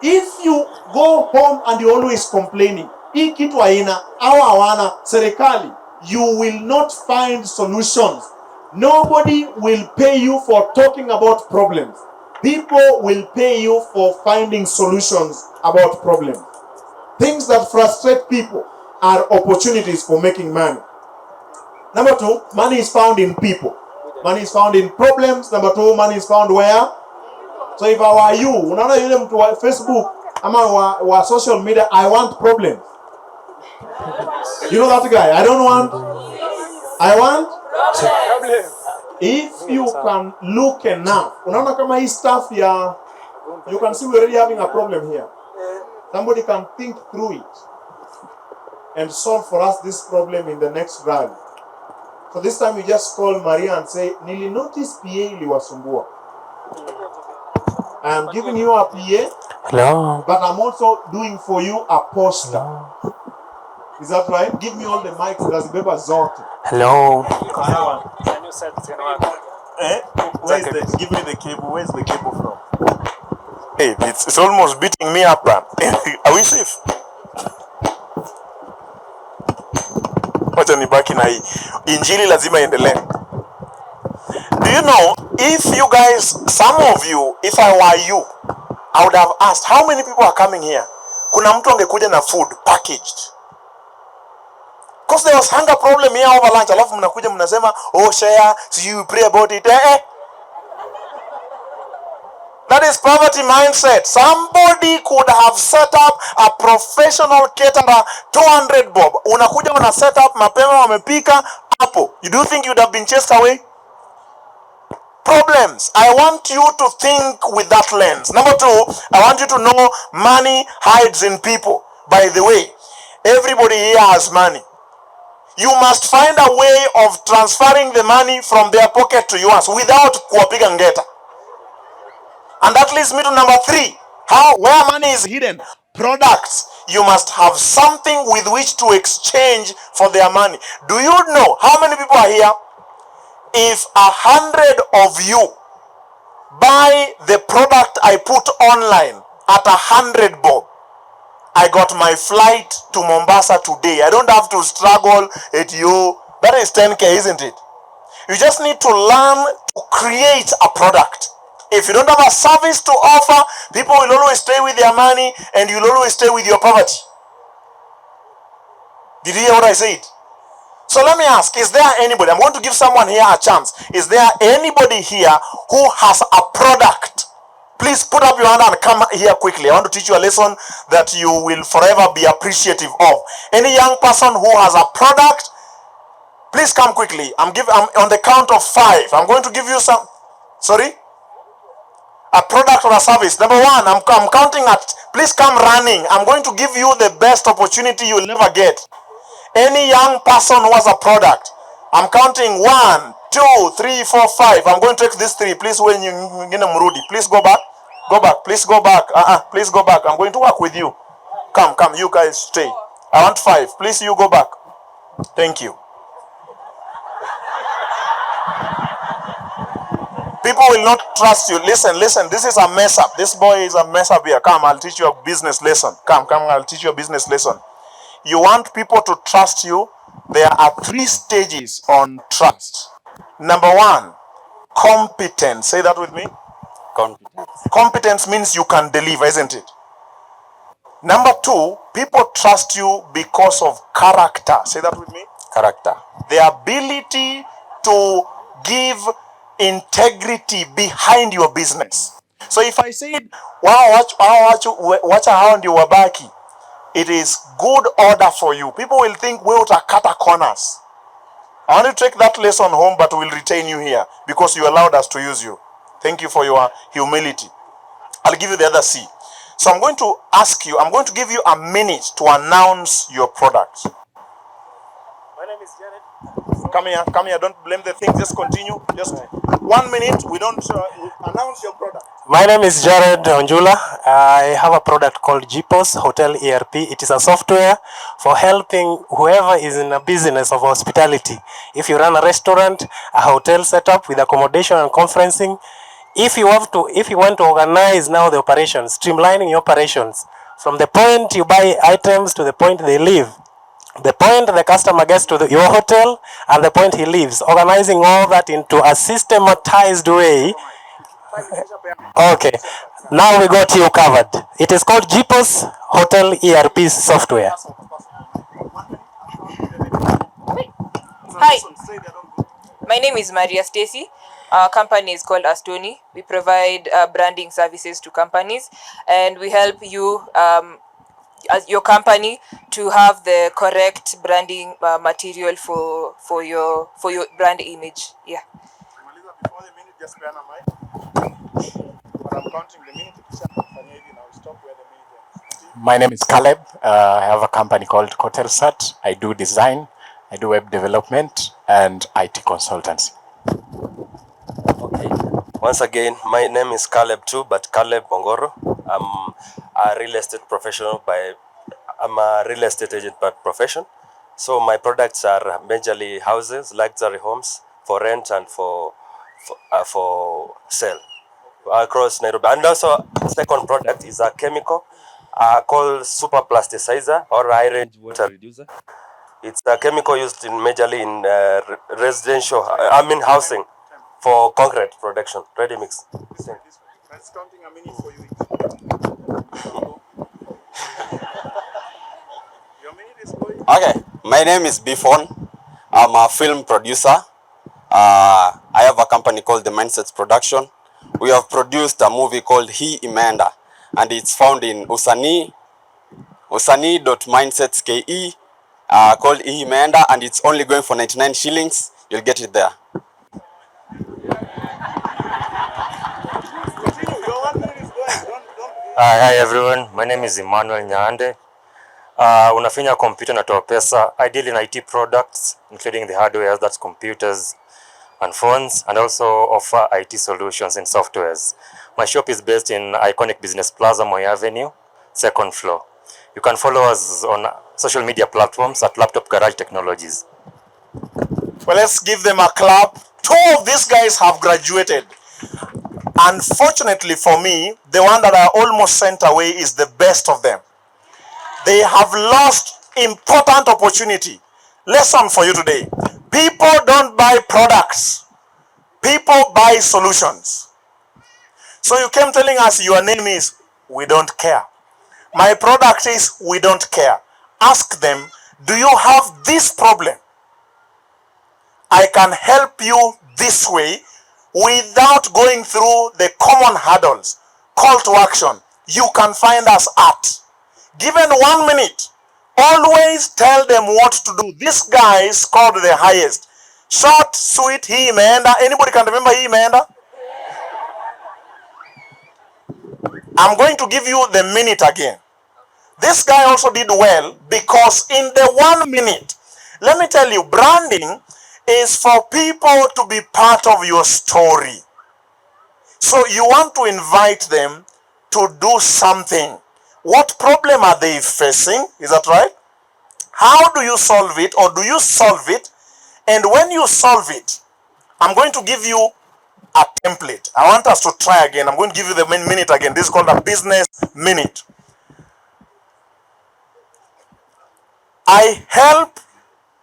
if you go home and you're always complaining, hii kitu haina, hawana serikali, you will not find solutions. Nobody will pay you for talking about problems. People will pay you for finding solutions about problems. Things that frustrate people are opportunities for making money. Number 2, money is found in people. Money is found in problems. Number 2, money is found where? So if I were you, unaona yule mtu wa Facebook ama wa social media, I want problems. You know that guy? I want problems. If you can look enough, unaona kama hii stuff ya, you can see we're already having a problem here. Somebody can think through it and solve for us this problem in the next rally. So this time you just call Maria and say, Nili notice PA iliwasumbua. I am giving you a PA. Hello. But I'm also doing for you a poster. Hello. Is that right? Give me all the mics. Lazibeba zote. Hello. Can you set it in Give me the cable. Where's the cable from? Hey, it's almost beating me up, man. Are we safe? Wacha nibaki na hii. Injili lazima iendelee. you know, if you guys, some of you, if I were you, I would have asked, how many people are coming here? Kuna mtu angekuja na food packaged. Because there was hunger problem here over lunch. Alafu mnakuja mnasema, oh share, so you pray about it. That is poverty mindset. Somebody could have set up a professional caterer, 200 bob. Unakuja una set up mapema wamepika hapo. You do think you'd have been chased away? Problems. I want you to think with that lens. Number two, I want you to know money hides in people. By the way, everybody here has money. You must find a way of transferring the money from their pocket to yours without kuwapiga ngeta. And that leads me to number three. Where money is hidden? Products. You must have something with which to exchange for their money. Do you know how many people are here? If 100 of you buy the product I put online at 100 bob, I got my flight to Mombasa today. I don't have to struggle at you. That is 10k, isn't it? You just need to learn to create a product. If you don't have a service to offer, people will always stay with their money and you'll always stay with your poverty. Did you hear what I said? So let me ask, is there anybody, I'm going to give someone here a chance. Is there anybody here who has a product? Please put up your hand and come here quickly. I want to teach you a lesson that you will forever be appreciative of. Any young person who has a product, please come quickly. I'm on the count of 5. I'm going to give you some, sorry? A product or a service. Number one, I'm counting at, please come running. I'm going to give you the best opportunity you'll never get. Any young person who has a product, I'm counting 1, 2, 3, 4, 5. I'm going to take these 3. Please, when you mrudi, please go back. Go back. Please go back. Please go back. I'm going to work with you. Come. You guys stay. I want 5. Please, you go back. Thank you. People will not trust you. Listen. This is a mess up. This boy is a mess up here. Come, I'll teach you a business lesson. Come, I'll teach you a business lesson. You want people to trust you. There are 3 stages on trust. Number 1, competence. Say that with me. Competence. Competence means you can deliver, isn't it? Number 2, people trust you because of character. Say that with me. Character. The ability to give integrity behind your business. So if I said, watch how you wabaki, it is good order for you. People will think we will cut corners. I want to take that lesson home, but we'll retain you here because you allowed us to use you. Thank you for your humility. I'll give you the other C. So I'm going to ask you, I'm going to give you a minute to announce your product. My name is Jared. Come here. Don't blame the thing. Just continue. Just 1 minute. We don't announce your product. My name is Jared Onjula. I have a product called GPOS Hotel ERP. It is a software for helping whoever is in a business of hospitality. If you run a restaurant, a hotel setup with accommodation and conferencing, if you want to organize now the operations, streamlining your operations from the point you buy items to the point they leave, the point the customer gets to your hotel and the point he leaves, organizing all that into a systematized way. Okay, now we got you covered. It is called GPOS Hotel ERP software. Hi, my name is Maria Stacy. Our company is called Astoni. We provide branding services to companies, and we help you, as your company, to have the correct branding material for your brand image. Yeah. My name is Caleb. I have a company called HotelSat. I do design, I do web development, and IT consultancy. Okay. Once again, my name is Caleb too, but Caleb Bongoro. I'm a real estate professional I'm a real estate agent by profession. So my products are majorly houses, luxury homes for rent and for sale across Nairobi. And also, second product is a chemical called super plasticizer or high range water reducer. It's a chemical used in majorly in residential, housing. for concrete production, ready mix. This one. That's counting a minute for you. Your minute is going. Okay, my name is Bifon. I'm a film producer. I have a company called The Mindsets Production. We have produced a movie called Hii Imeenda, and it's found in usanii.mindsets.ke, called Hii Imeenda, and it's only going for 99 shillings. You'll get it there. Your 1 minute is going. Don't. Hi everyone, my name is PR.NYANG'ATE. Unafinya computer natoa pesa. I deal in IT products, including the hardware, that's computers and phones, and also offer IT solutions and softwares. My shop is based in iconic Business Plaza, Moi Avenue, 2nd floor. You can follow us on social media platforms at Laptop Garage Technologies. Well, let's give them a clap. 2 of these guys have graduated. Unfortunately for me, the one that I almost sent away is the best of them. They have lost important opportunity. Lesson for you today. People don't buy products. People buy solutions. So you came telling us your name is, we don't care. My product is, we don't care. Ask them, do you have this problem? I can help you this way without going through the common hurdles. Call to action. You can find us at. Given 1 minute, always tell them what to do. This guy scored the highest. Short, sweet, Hii Imeenda. Anybody can remember Hii Imeenda? I'm going to give you the minute again. This guy also did well because in the 1 minute, let me tell you, branding is for people to be part of your story. So you want to invite them to do something. What problem are they facing? Is that right? How do you solve it, or do you solve it? And when you solve it, I'm going to give you a template. I want us to try again. I'm going to give you the minute again. This is called a business minute. I help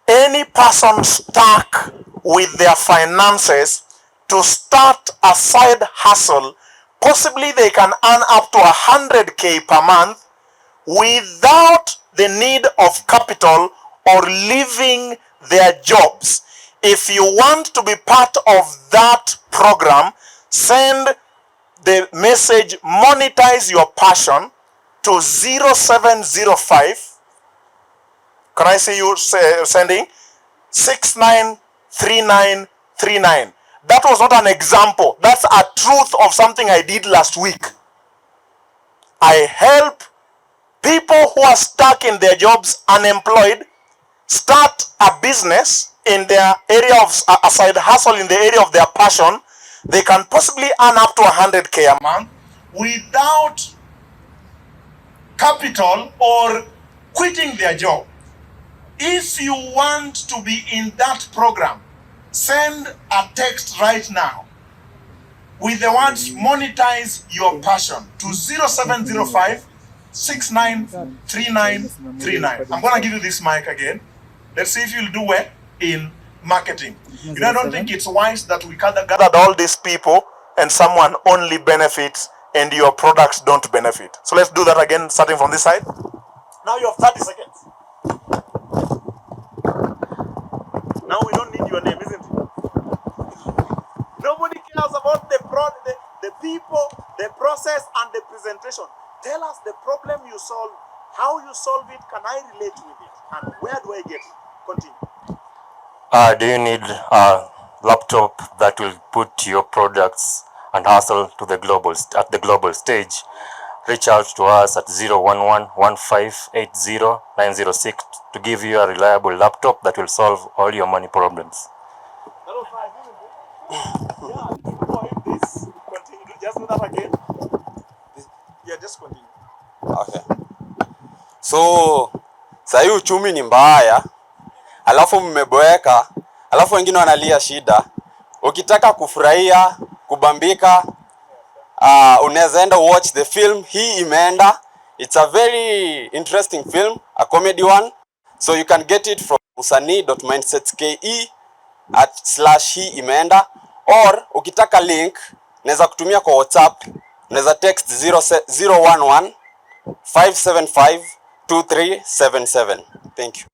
any person stuck with their finances to start a side hustle. Possibly they can earn up to 100K per month without the need of capital or leaving their jobs. If you want to be part of that program, send the message monetize your passion to 0705. Can I see you sending 693939? That was not an example. That's a truth of something I did last week. I help people who are stuck in their jobs, unemployed, start a business in their area of a side hustle in the area of their passion. They can possibly earn up to 100K a month without capital or quitting their job. If you want to be in that program, send a text right now with the words monetize your passion to 0705 693939. I'm going to give you this mic again. Let's see if you'll do well in marketing. You know, I don't think it's wise that we gathered all these people and someone only benefits and your products don't benefit. So let's do that again, starting from this side. Now you have 30 seconds. Now we don't need your name, isn't it? Nobody cares about the people, the process, and the presentation. Tell us the problem you solve, how you solve it, can I relate with it, and where do I get it? Continue. Do you need a laptop that will put your products and hustle to the at the global stage? Reach out to us at 011-1580-906 to give you a reliable laptop that will solve all your money problems. That was nice, isn't it? Yeah, this. Continue. Just do that again. Yeah, just continue. Okay. So, sahii uchumi ni mbaya, alafu mmeboeka, alafu wengine wanalia shida. Ukitaka kufurahia, kubambika, unaweza enda watch the film Hii Imeenda. It's a very interesting film, a comedy one. So you can get it from usanii.mindsets.ke /Hii Imeenda, or ukitaka link naweza kutumia kwa WhatsApp, unaweza text 011 575 2377. Thank you.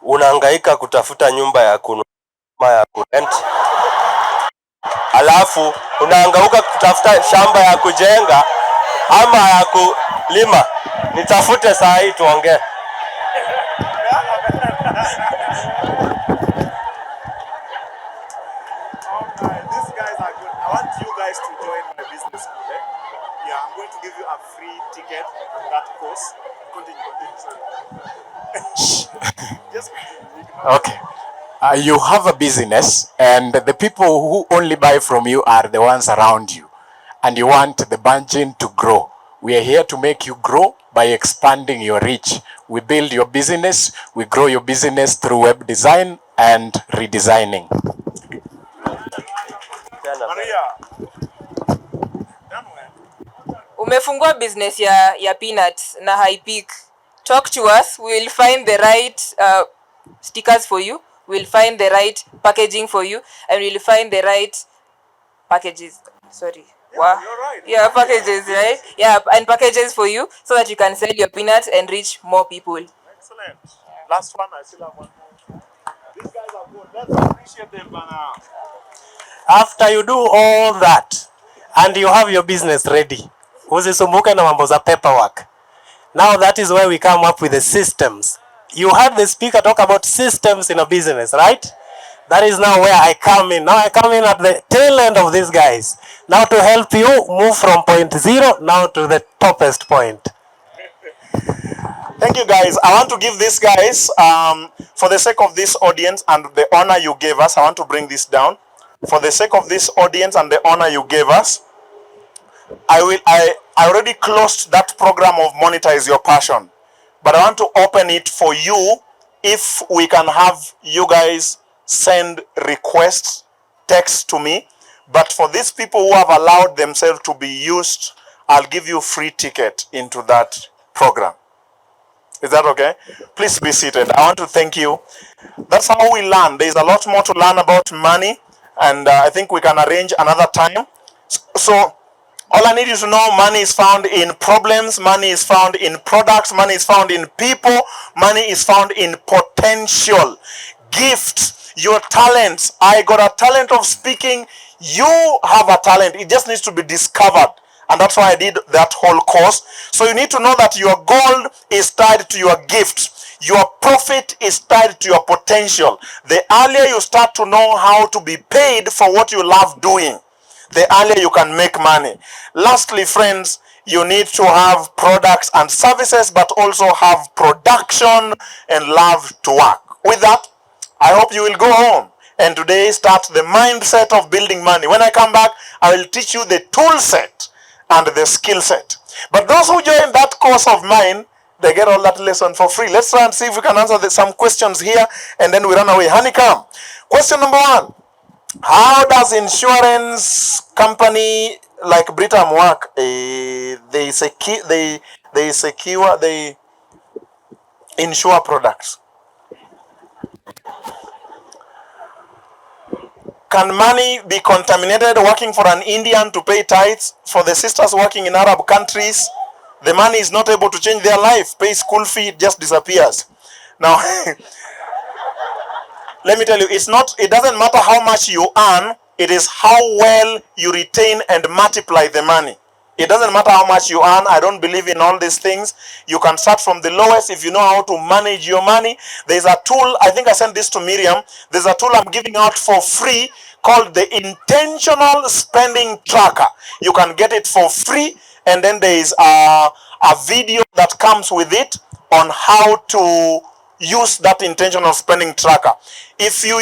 Unahangaika kutafuta nyumba ya kurent, alafu unahangaika kutafuta shamba ya kujenga ama ya kulima. Nitafute saa hii tuongee. These guys are good. I want you guys to join my business school. Yeah, I'm going to give you a free ticket on that course. Continue. Just continue. Okay. You have a business, and the people who only buy from you are the ones around you, and you want the margin to grow. We are here to make you grow by expanding your reach. We build your business, we grow your business through web design and redesigning. Maria. Umefungua business ya peanuts na high peak. Talk to us, we will find the right stickers for you, we'll find the right packaging for you, and we'll find the right packages. Sorry. Yeah, you're right. Yeah, packages, right? Yeah, and packages for you so that you can sell your peanuts and reach more people. Excellent. Last one, I still have one more. These guys are good. Let's appreciate them, Bana. After you do all that and you have your business ready, usisumbuke na mambo za paperwork. Now that is where we come up with the systems. You heard the speaker talk about systems in a business, right? That is now where I come in. Now I come in at the tail end of these guys. Now to help you move from point 0 now to the toppest point. Thank you, guys. I want to give these guys, for the sake of this audience and the honor you gave us, I want to bring this down. For the sake of this audience and the honor you gave us, I already closed that program of Monetize Your Passion, but I want to open it for you. If we can have you guys send requests, text to me. But for these people who have allowed themselves to be used, I'll give you free ticket into that program. Is that okay? Please be seated. I want to thank you. That's how we learn. There's a lot more to learn about money, and I think we can arrange another time. So all I need you to know, money is found in problems, money is found in products, money is found in people, money is found in potential, gifts, your talents. I got a talent of speaking. You have a talent. It just needs to be discovered. And that's why I did that whole course. So you need to know that your gold is tied to your gifts. Your profit is tied to your potential. The earlier you start to know how to be paid for what you love doing, the earlier you can make money. Lastly, friends, you need to have products and services, but also have production and love to work. With that, I hope you will go home and today start the mindset of building money. When I come back, I will teach you the tool set and the skill set. But those who join that course of mine, they get all that lesson for free. Let's try and see if we can answer some questions here, and then we run away. Honeycomb. Question number 1. How does insurance company like Britam work? They insure products. Can money be contaminated working for an Indian to pay tithes? For the sisters working in Arab countries, the money is not able to change their life. Pay school fee, it just disappears. Now, let me tell you, it doesn't matter how much you earn, it is how well you retain and multiply the money. It doesn't matter how much you earn. I don't believe in all these things. You can start from the lowest if you know how to manage your money. There's a tool, I think I sent this to Miriam. There's a tool I'm giving out for free called the Intentional Spending Tracker. You can get it for free, and then there is a video that comes with it on how to use that intentional spending tracker. If you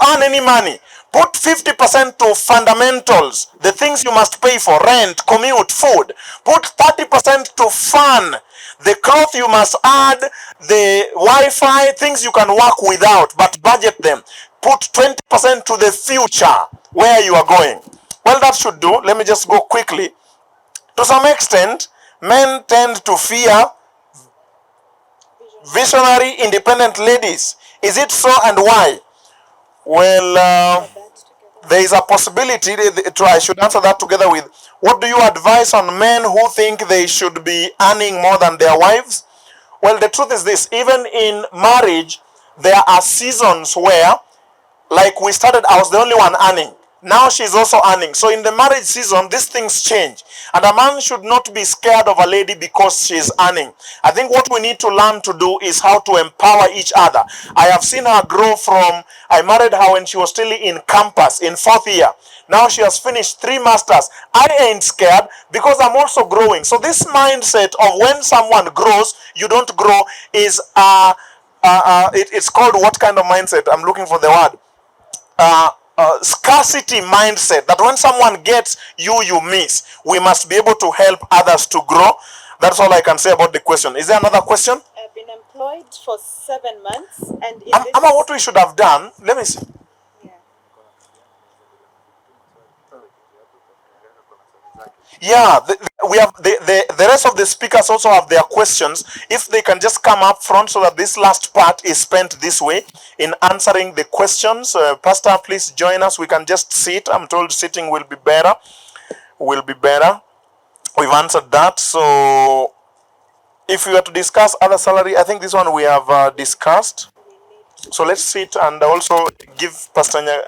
earn any money, put 50% to fundamentals, the things you must pay for, rent, commute, food. Put 30% to fun, the cloth you must add, the Wi-Fi, things you can work without, but budget them. Put 20% to the future, where you are going. Well, that should do. Let me just go quickly. To some extent, men tend to fear Visionary, independent ladies. Is it so, and why? Well, there is a possibility. I should answer that together with, what do you advise on men who think they should be earning more than their wives? Well, the truth is this: even in marriage, there are seasons where, like we started, I was the only one earning. Now she's also earning. So in the marriage season, these things change. And a man should not be scared of a lady because she's earning. I think what we need to learn to do is how to empower each other. I have seen her grow from, I married her when she was still in campus, in 4th year. Now she has finished 3 masters. I ain't scared because I'm also growing. So this mindset of when someone grows, you don't grow is, it's called what kind of mindset? I'm looking for the word. Scarcity mindset, that when someone gets you, you miss. We must be able to help others to grow. That's all I can say about the question. Is there another question? I've been employed for 7 months, and in Ama, what we should have done, let me see. Yeah, we have the rest of the speakers also have their questions. If they can just come up front so that this last part is spent this way in answering the questions. Pastor, please join us. We can just sit. I'm told sitting will be better. We've answered that. So if we were to discuss other salary, I think this one we have discussed. So let's sit and also give Pastor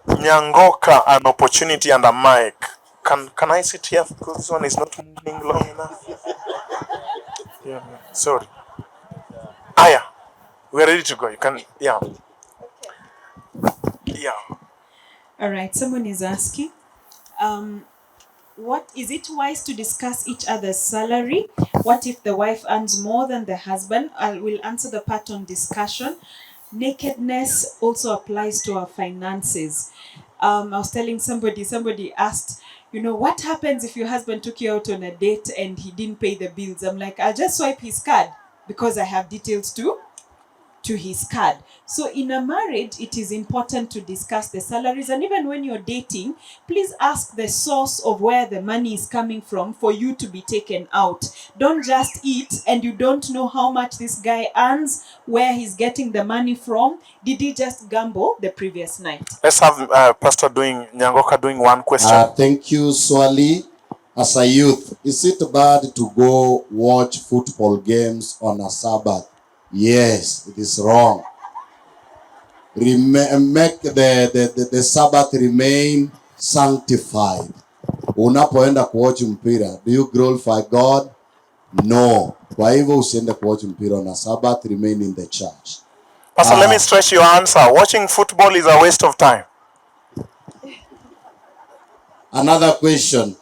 Nyangoka an opportunity and a mic. Can I sit here because this one is not moving long enough? Yeah, sorry. Yeah, we're ready to go. You can, yeah. Yeah. All right, someone is asking, what is it wise to discuss each other's salary? What if the wife earns more than the husband? I will answer the part on discussion. Nakedness also applies to our finances. I was telling somebody asked, what happens if your husband took you out on a date and he didn't pay the bills? I'm like, I'll just swipe his card because I have details to his card. So in a marriage, it is important to discuss the salaries. And even when you're dating, please ask the source of where the money is coming from for you to be taken out. Don't just eat and you don't know how much this guy earns, where he's getting the money from. Did he just gamble the previous night? Let's have Pastor Nyangoka doing one question. Thank you, Swali. As a youth, is it bad to go watch football games on a Sabbath? Yes, it is wrong. Make the Sabbath remain sanctified. Unapoenda kuwatch mpira, do you glorify God? No. Kwa hivyo usiende kuwatch mpira on a Sabbath, remain in the church. Pastor, let me stretch your answer. Watching football is a waste of time. Another question.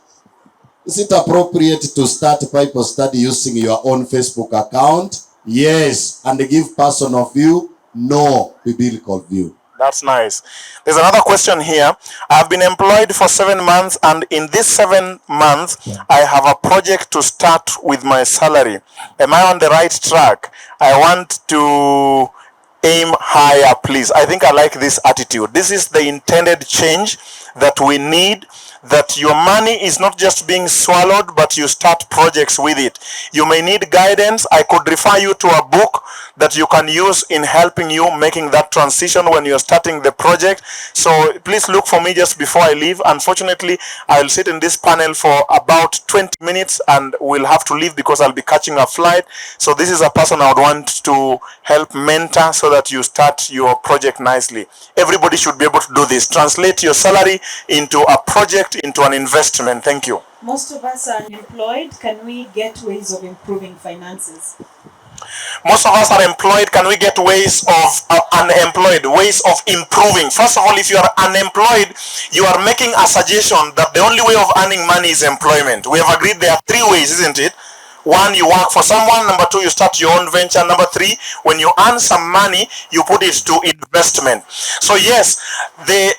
Is it appropriate to start Bible study using your own Facebook account? Yes. And give personal view? No. Biblical view. That's nice. There's another question here. I've been employed for 7 months, and in this 7 months, I have a project to start with my salary. Am I on the right track? I want to aim higher, please. I think I like this attitude. This is the intended change that we need, that your money is not just being swallowed, but you start projects with it. You may need guidance. I could refer you to a book that you can use in helping you making that transition when you're starting the project. So please look for me just before I leave. Unfortunately, I'll sit in this panel for about 20 minutes and we'll have to leave because I'll be catching a flight. So this is a person I would want to help mentor so that you start your project nicely. Everybody should be able to do this. Translate your salary into a project, into an investment. Thank you. Most of us are unemployed. Can we get ways of improving finances? Most of us are employed. Can we get ways of unemployed, ways of improving? First of all, if you are unemployed, you are making a suggestion that the only way of earning money is employment. We have agreed there are 3 ways, isn't it? 1, you work for someone. Number 2, you start your own venture. Number 3, when you earn some money, you put it to investment. So yes, there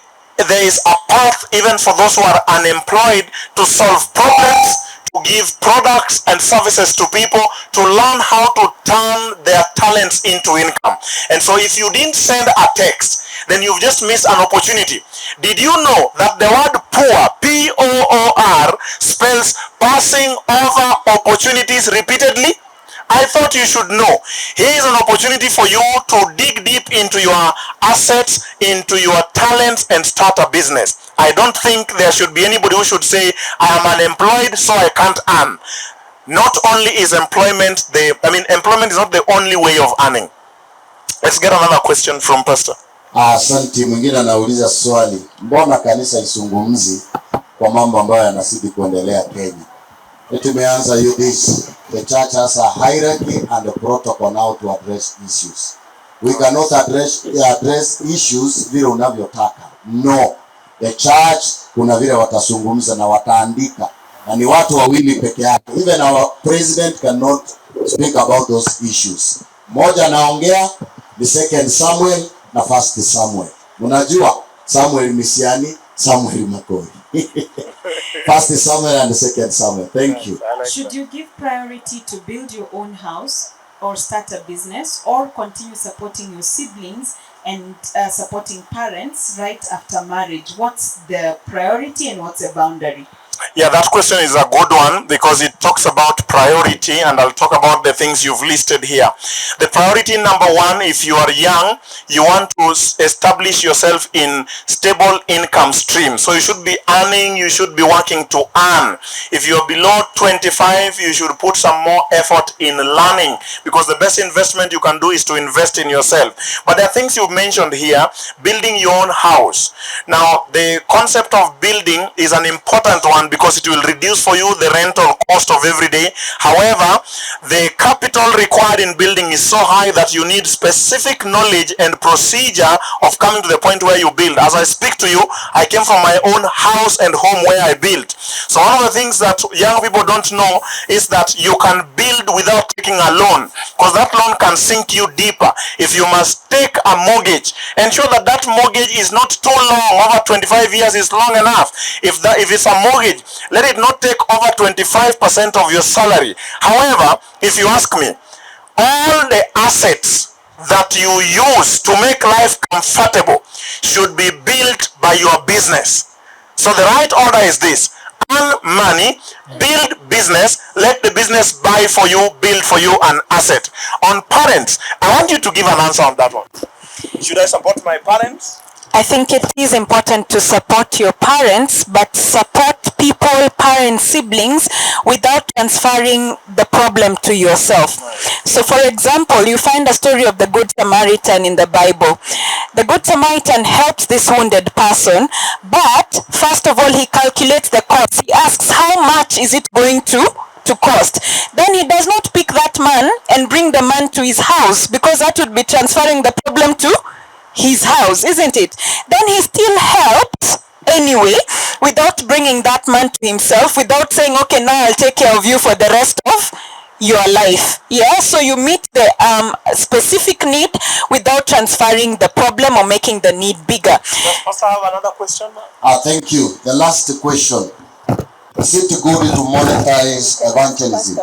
is a path even for those who are unemployed to solve problems, to give products and services to people, to learn how to turn their talents into income. And so if you didn't send a text, then you've just missed an opportunity. Did you know that the word poor, P-O-O-R, spells passing over opportunities repeatedly? I thought you should know. Here is an opportunity for you to dig deep into your assets, into your talents, and start a business. I don't think there should be anybody who should say, I am unemployed, so I can't earn. Not only is employment employment is not the only way of earning. Let's get another question from Pastor. Asante. Mwingine anauliza swali, mbona kanisa isungumzi kwa mambo ambayo yanazidi kuendelea Kenya? Tumeanza this. The church has a hierarchy and a protocol now to address issues. We cannot address issues vile unavyotaka. No. The church kuna vile watazungumza na wataandika. Na ni watu wawili peke yake. Even our president cannot speak about those issues. Moja anaongea, the second Samuel na first Samuel. Unajua Samuel Misiani, Samuel Makori. First Samuel and the second Samuel. Thank you. Should you give priority to build your own house or start a business, or continue supporting your siblings and supporting parents right after marriage? What's the priority and what's the boundary? Yeah, that question is a good one because it talks about priority, and I'll talk about the things you've listed here. The priority number one, if you are young, you want to establish yourself in stable income stream. So you should be earning, you should be working to earn. If you're below 25, you should put some more effort in learning, because the best investment you can do is to invest in yourself. But there are things you've mentioned here, building your own house. Now, the concept of building is an important one because it will reduce for you the rental cost of every day. However, the capital required in building is so high that you need specific knowledge and procedure of coming to the point where you build. As I speak to you, I came from my own house and home where I built. So one of the things that young people don't know is that you can build without taking a loan, because that loan can sink you deeper. If you must take a mortgage, ensure that that mortgage is not too long. Over 25 years is long enough. If it's a mortgage, let it not take over 25% of your salary. However, if you ask me, all the assets that you use to make life comfortable should be built by your business. So the right order is this: earn money, build business, let the business buy for you, build for you an asset. On parents, I want you to give an answer on that one. Should I support my parents? I think it is important to support your parents, but support people, parents, siblings, without transferring the problem to yourself. So for example, you find a story of the Good Samaritan in the Bible. The Good Samaritan helps this wounded person, but first of all, he calculates the cost. He asks, how much is it going to cost? Then he does not pick that man and bring the man to his house, because that would be transferring the problem to his house, isn't it? Then he still helps anyway, without bringing that man to himself, without saying, okay, now I'll take care of you for the rest of your life. Yeah, so you meet the specific need without transferring the problem or making the need bigger. Does Pastor have another question? Thank you. The last question. Is it good to monetize evangelism?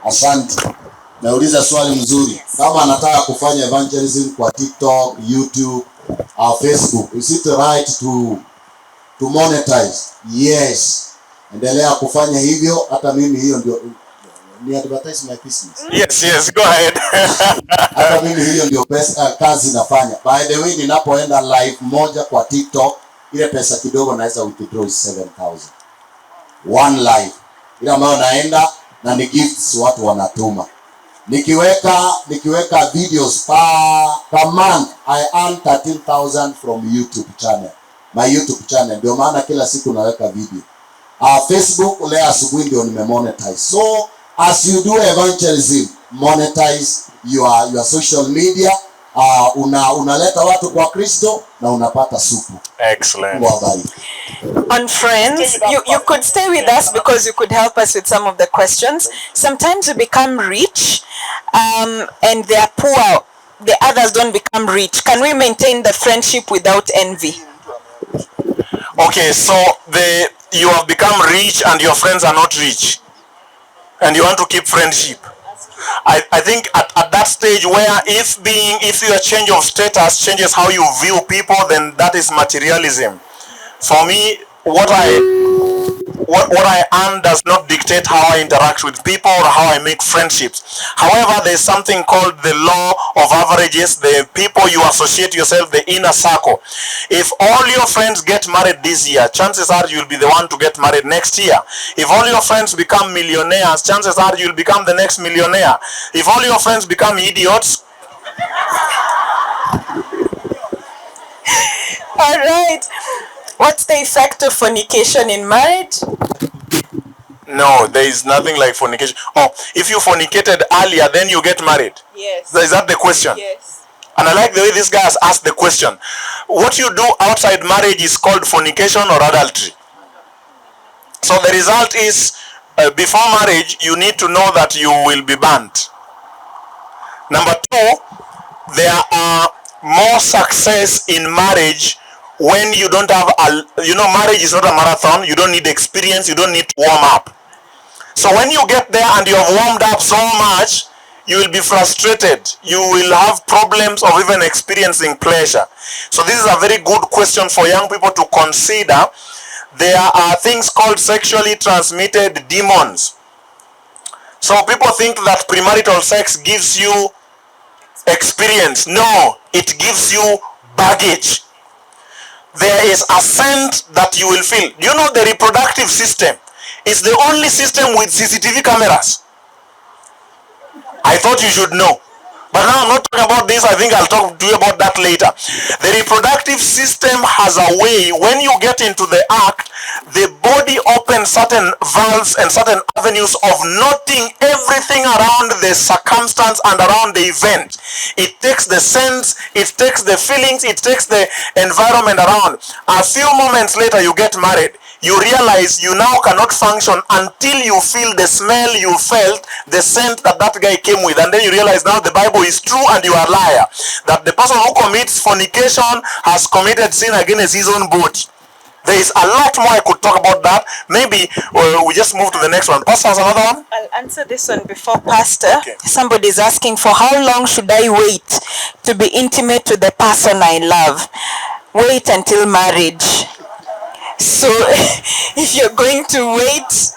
Asante. Nauliza swali mzuri. Kama anataka kufanya evangelism kwa TikTok, YouTube, au Facebook, is it right to monetize? Yes. Endelea kufanya hivyo, hata mimi hiyo ndio ni advertise my business. Yes, go ahead. Hata mimi hiyo ndio kazi nafanya. By the way, ninapoenda live moja kwa TikTok, ile pesa kidogo naweza withdraw 7,000. One live. Ile ambayo naenda na ni gifts watu wanatuma. Nikiweka videos per month, I earn 13,000 from YouTube channel. My YouTube channel. Ndio maana kila siku naweka video. Facebook leo asubuhi ndio nimemonetize. So as you do evangelism, monetize your social media. Unaleta watu kwa Kristo na unapata supu. Excellent. On friends, you could stay with us because you could help us with some of the questions. Sometimes we become rich and they are poor. The others don't become rich. Can we maintain the friendship without envy? Okay, so you have become rich and your friends are not rich, and you want to keep friendship. I think at that stage where if your change of status changes how you view people, then that is materialism. For me, what what I earn does not dictate how I interact with people or how I make friendships. However, there's something called the law of averages, the people you associate yourself, the inner circle. If all your friends get married this year, chances are you'll be the one to get married next year. If all your friends become millionaires, chances are you'll become the next millionaire. If all your friends become idiots, All right. What's the effect of fornication in marriage? no, there is nothing like fornication. Oh, if you fornicated earlier, then you get married. Yes. Is that the question? Yes. And I like the way this guy has asked the question. What you do outside marriage is called fornication or adultery. So the result is, before marriage, you need to know that you will be burnt. Number two, there are more success in marriage when you don't have marriage is not a marathon. You don't need experience, you don't need to warm up. So when you get there and you have warmed up so much, you will be frustrated. You will have problems of even experiencing pleasure. So this is a very good question for young people to consider. There are things called sexually transmitted demons. So people think that premarital sex gives you experience. No, it gives you baggage. There is a scent that you will feel. You know, the reproductive system is the only system with CCTV cameras. I thought you should know. But now I'm not talking about this. I think I'll talk to you about that later. The reproductive system has a way, when you get into the act, the body opens certain valves and certain avenues of noting everything around the circumstance and around the event. It takes the sense, it takes the feelings, it takes the environment around. A few moments later, you get married. You realize you now cannot function until you feel the smell you felt, the scent that guy came with. And then you realize now the Bible is true and you are a liar. That the person who commits fornication has committed sin against his own body. There is a lot more I could talk about that. Maybe we just move to the next one. Pastor has another one? I'll answer this one before Pastor. Okay. Somebody is asking, for how long should I wait to be intimate with the person I love? Wait until marriage. So if you're going to wait,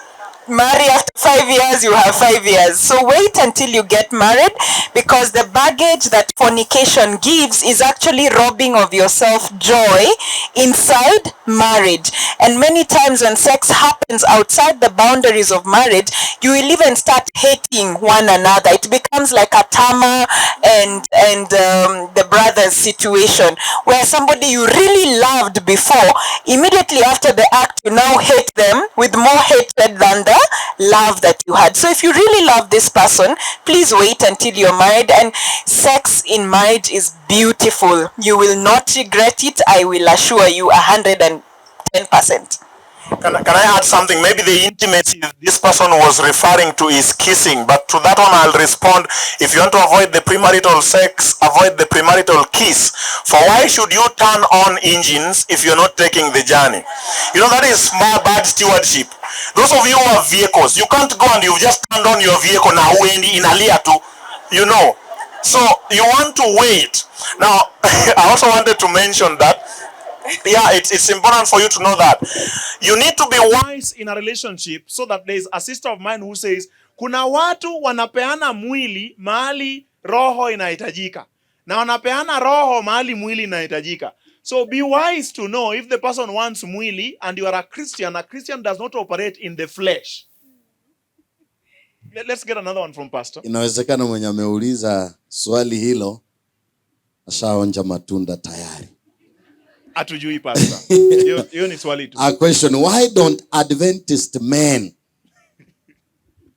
marry after 5 years, you have 5 years. So wait until you get married, because the baggage that fornication gives is actually robbing of yourself joy inside marriage. And many times when sex happens outside the boundaries of marriage, you will even start hating one another. It becomes like a Tama and the brothers situation, where somebody you really loved before, immediately after the act, you now hate them with more hatred than the love that you had. So if you really love this person, please wait until you're married. And sex in marriage is beautiful. You will not regret it. I will assure you 110%. Can I add something? Maybe the intimacy this person was referring to is kissing, but to that one I'll respond. If you want to avoid the premarital sex, avoid the premarital kiss. For why should you turn on engines if you're not taking the journey? You know, that is small bad stewardship. Those of you who have vehicles, you can't go and you've just turned on your vehicle now in Alia too, you know. So you want to wait. Now, I also wanted to mention that it's important for you to know that you need to be wise in a relationship, so that there is a sister of mine who says, kuna watu wanapeana mwili mahali roho inahitajika, na wanapeana roho mahali mwili inahitajika. So be wise to know if the person wants mwili and you are a Christian does not operate in the flesh. Let's get another one from Pastor. Inawezekana mwenye ameuliza swali hilo ashaonja matunda tayari. Atujui Pastor. Hiyo ni swali tu. A question, why don't Adventist men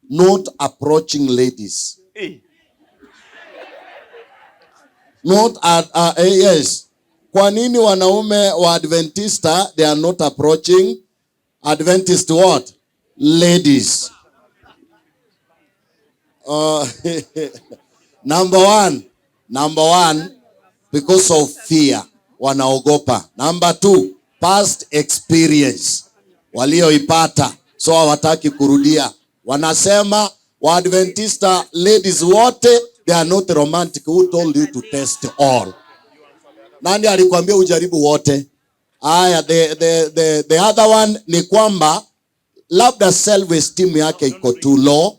not approaching ladies? Hey. Not yes. Kwa nini wanaume wa Adventista they are not approaching Adventist what? Ladies. Number one, because of fear. Wanaogopa. Number 2, past experience walioipata, so hawataki kurudia. Wanasema Waadventista ladies wote they are not romantic. Who told you to test all? Nani alikwambia ujaribu wote? The other one ni kwamba labda self esteem yake iko too low,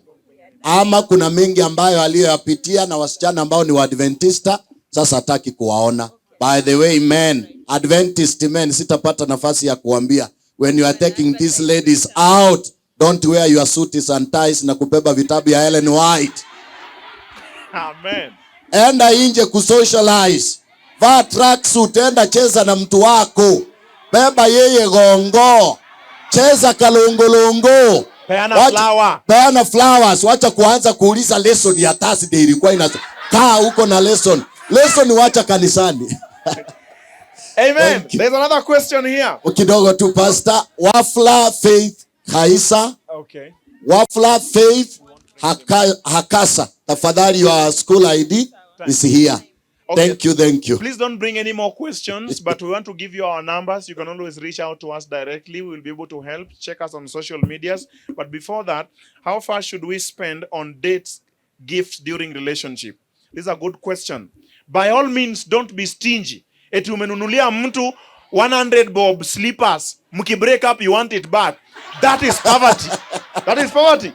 ama kuna mengi ambayo aliyoyapitia na wasichana ambao ni Waadventista sasa hataki kuwaona. By the way, men, Adventist men, sitapata nafasi ya kuambia, when you are taking these ladies out, don't wear your suits and ties na kubeba vitabu ya Ellen White. Amen. Enda nje kusocialize. Vaa tracksuit, enda cheza na mtu wako. Beba yeye gongo. Cheza kalongolongo. Peana flowers. Wacha kuanza kuuliza lesson ya Thursday ilikuwa kaa huko na lesson. Lesson wacha kanisani. Amen. There's another question here. Kidogo tu pastor. Wafla Faith Kaisa. Okay. Wafla Faith Hakasa. Tafadhali your school ID is here. Okay. Thank you. Please don't bring any more questions, but we want to give you our numbers. You can always reach out to us directly. We will be able to help. Check us on social medias. But before that, how far should we spend on dates, gifts during relationship? This is a good question. By all means, don't be stingy. Eti umenunulia mtu 100 bob slippers. Mki break up, you want it back. That is poverty. That is poverty.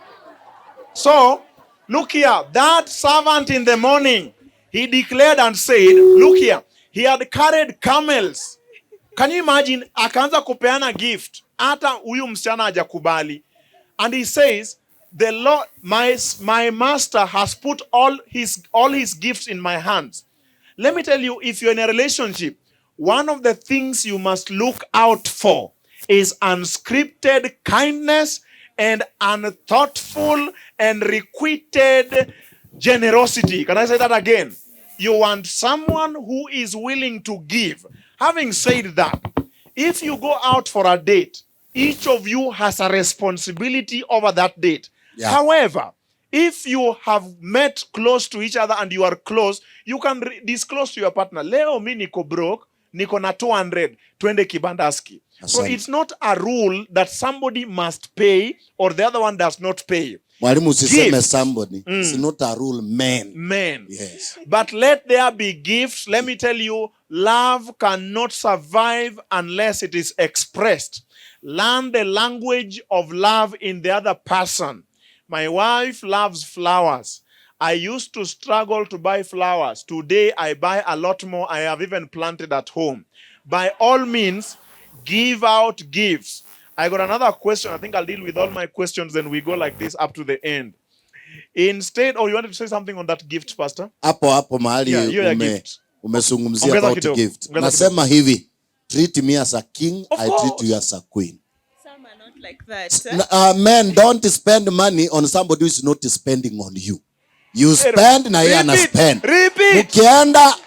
So, look here. That servant in the morning, he declared and said, look here, he had carried camels. Can you imagine? Akaanza kupeana gift. Hata huyu msichana hajakubali. And he says, the Lord, my master has put all his gifts in my hands. Let me tell you, if you're in a relationship, one of the things you must look out for is unscripted kindness and unthoughtful and requited generosity. Can I say that again? You want someone who is willing to give. Having said that, if you go out for a date, each of you has a responsibility over that date. Yeah. However, if you have met close to each other and you are close, you can disclose to your partner, leo mi niko broke, niko na 200, twende kibandaski. So it's not a rule that somebody must pay or the other one does not pay. Mwalimu usiseme somebody. It's not a rule, men. Yes. But let there be gifts. Let me tell you, love cannot survive unless it is expressed. Learn the language of love in the other person. My wife loves flowers. I used to struggle to buy flowers. Today I buy a lot more. I have even planted at home. By all means, give out gifts. I got another question. I think I'll deal with all my questions, then we go like this up to the end. Instead, you wanted to say something on that gift, Pastor? Hapo mahali umezungumzia about gift. Nasema hivi, treat me as a king, I treat you as a queen. Some are not like that. Men, don't spend money on somebody who is not spending on you. You spend na yeye ana spend.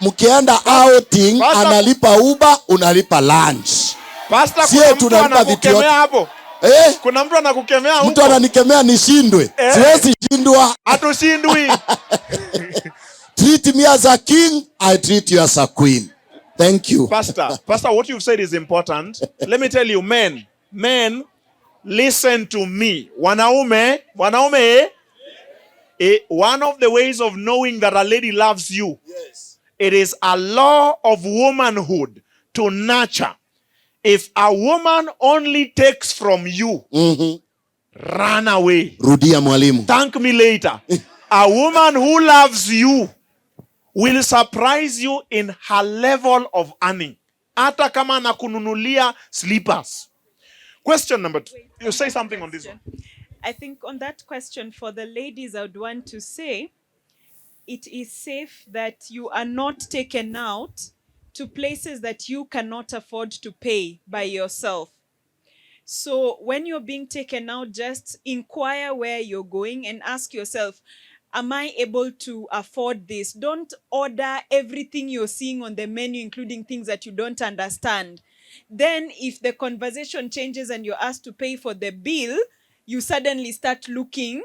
Mkienda outing, analipa Uber, unalipa lunch. Pastor, kuna mtu anakukemea hapo. Kuna mtu anakukemea huko. Mtu ananikemea nishindwe. Siwezi shindwa. Hatushindwi. Treat me as a king, I treat you as a queen. Thank you. Pastor, what you've said is important. Let me tell you, men, listen to me. Wanaume, one of the ways of knowing that a lady loves you, it is a law of womanhood to nurture. If a woman only takes from you, run away. Rudia mwalimu. Thank me later. A woman who loves you will surprise you in her level of earning. Hata kama nakununulia slippers. Question number 2. You say something on this one. I think on that question for the ladies, I would want to say, it is safe that you are not taken out to places that you cannot afford to pay by yourself. So when you're being taken out, just inquire where you're going and ask yourself, am I able to afford this? Don't order everything you're seeing on the menu, including things that you don't understand. Then if the conversation changes and you're asked to pay for the bill, you suddenly start looking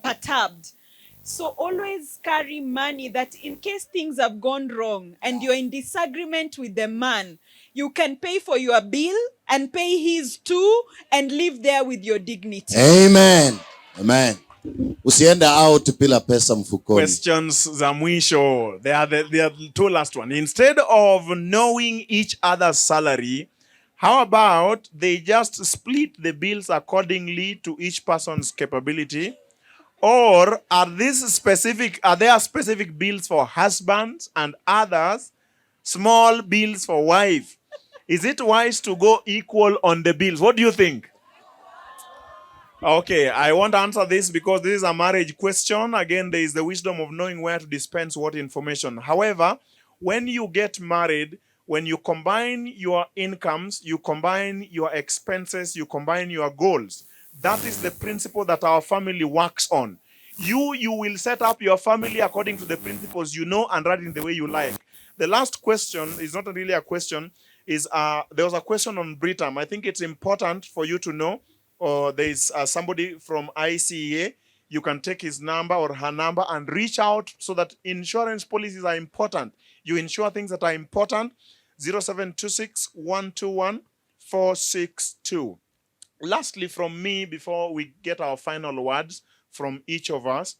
perturbed. So always carry money that in case things have gone wrong and you're in disagreement with the man, you can pay for your bill and pay his too and live there with your dignity. Amen. Usienda out pila pesa mfukoni. Questions za mwisho. They are the two last one. Instead of knowing each other's salary, How about they just split the bills accordingly to each person's capability? Or are there specific bills for husbands and others small bills for wife? Is it wise to go equal on the bills? What do you think? Okay, I want to answer this because this is a marriage question. Again, there is the wisdom of knowing where to dispense what information. However, when you get married, when you combine your incomes, you combine your expenses, you combine your goals. That is the principle that our family works on. You will set up your family according to the principles you know and run it in the way you like. The last question is not really a question, is there was a question on Britam. I think it's important for you to know, or there is somebody from ICA, you can take his number or her number and reach out, so that insurance policies are important. You insure things that are important. 0726 121 462. Lastly, from me, before we get our final words from each of us,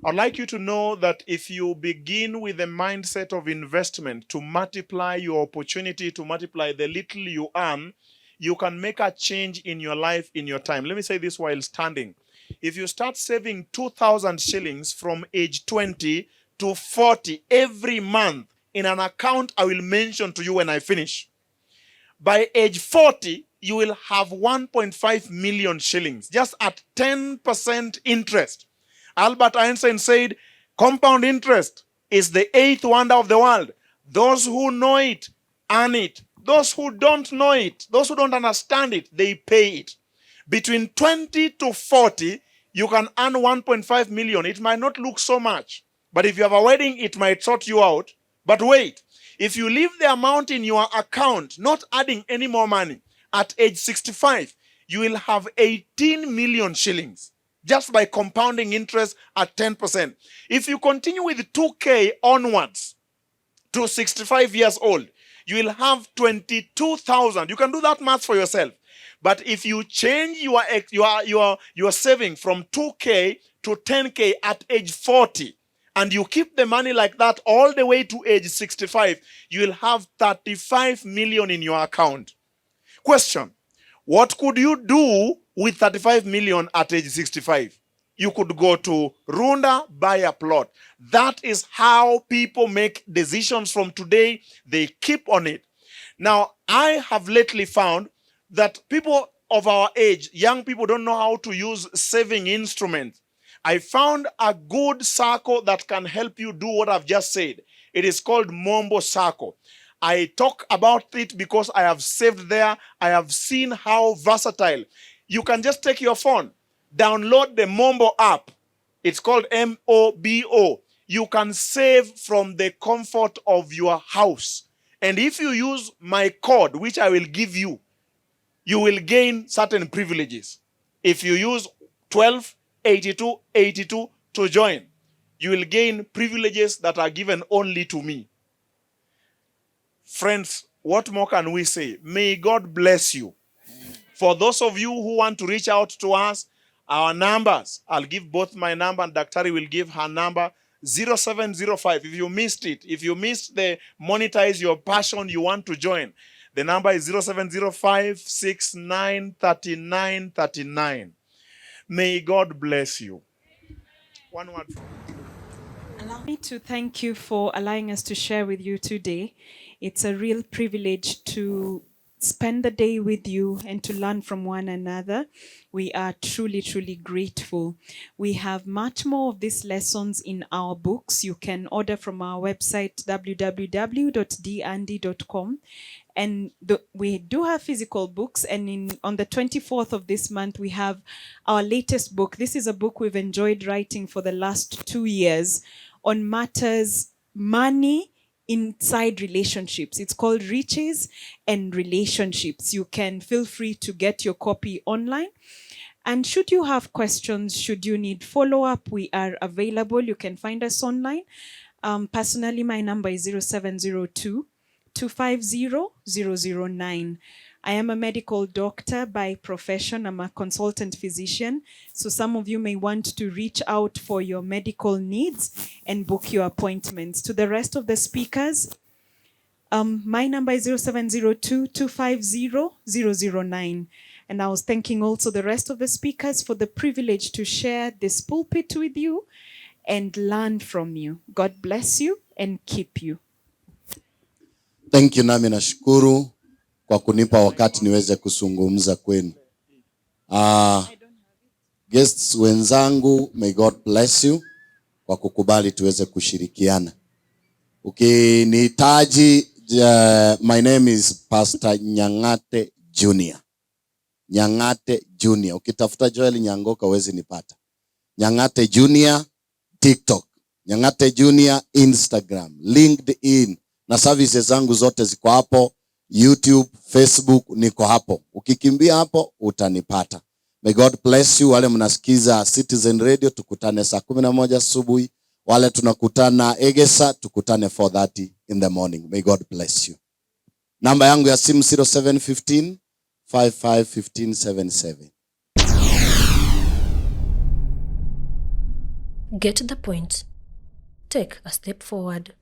I'd like you to know that if you begin with the mindset of investment to multiply your opportunity, to multiply the little you earn, you can make a change in your life in your time. Let me say this while standing. If you start saving 2,000 shillings from age 20 to 40 every month in an account I will mention to you when I finish, by age 40, you will have 1.5 million shillings just at 10% interest. Albert Einstein said, compound interest is the eighth wonder of the world. Those who know it earn it. Those who don't know it, those who don't understand it, they pay it. Between 20 to 40, you can earn 1.5 million. It might not look so much, but if you have a wedding, it might sort you out. But wait, if you leave the amount in your account, not adding any more money, at age 65, you will have 18 million shillings just by compounding interest at 10%. If you continue with 2K onwards to 65 years old, you will have 22,000. You can do that math for yourself. But if you change your saving from 2K to 10K at age 40, and you keep the money like that all the way to age 65, you will have 35 million in your account. Question: what could you do with 35 million at age 65? You could go to Runda, buy a plot. That is how people make decisions from today. They keep on it. Now, I have lately found that people of our age, young people, don't know how to use saving instruments. I found a good circle that can help you do what I've just said. It is called Mombo Circle. I talk about it because I have saved there. I have seen how versatile. You can just take your phone, download the Mombo app. It's called MOBO. You can save from the comfort of your house. And if you use my code, which I will give you, you will gain certain privileges. If you use 128282 to join, you will gain privileges that are given only to me. Friends, what more can we say? May God bless you. For those of you who want to reach out to us, our numbers, I'll give both my number and Daktari will give her number, 0705. If you missed it, if you missed the monetize your passion, you want to join, the number is 0705 693939. May God bless you. One word from Allow me to thank you for allowing us to share with you today. It's a real privilege to spend the day with you and to learn from one another. We are truly, truly grateful. We have much more of these lessons in our books. You can order from our website, www.dandy.com. And we do have physical books, and on the 24th of this month, we have our latest book. This is a book we've enjoyed writing for the last 2 years on matters money inside relationships. It's called Riches and Relationships. You can feel free to get your copy online. And should you have questions, should you need follow-up, we are available. You can find us online. Personally, my number is 0702 250 009. I am a medical doctor by profession. I'm a consultant physician. So some of you may want to reach out for your medical needs and book your appointments. To the rest of the speakers, My number is 0702-250-009. And I was thanking also the rest of the speakers for the privilege to share this pulpit with you and learn from you. God bless you and keep you. Thank you, nami nashukuru kwa kunipa wakati niweze kuzungumza kwenu. Guests wenzangu, may God bless you kwa kukubali tuweze kushirikiana. Ukinihitaji, my name is Pastor Nyang'ate Junior. Nyang'ate Junior. Ukitafuta Joel Nyangoka huwezi nipata. Nyang'ate Junior TikTok. Nyang'ate Junior Instagram, LinkedIn, na services zangu zote ziko hapo. YouTube, Facebook, niko hapo. Ukikimbia hapo utanipata. May God bless you. Wale mnasikiza Citizen Radio, tukutane saa 11 asubuhi. Wale tunakutana Egesa, tukutane 4:30 in the morning. May God bless you. Namba yangu ya simu 0715 551577. Get the point. Take a step forward.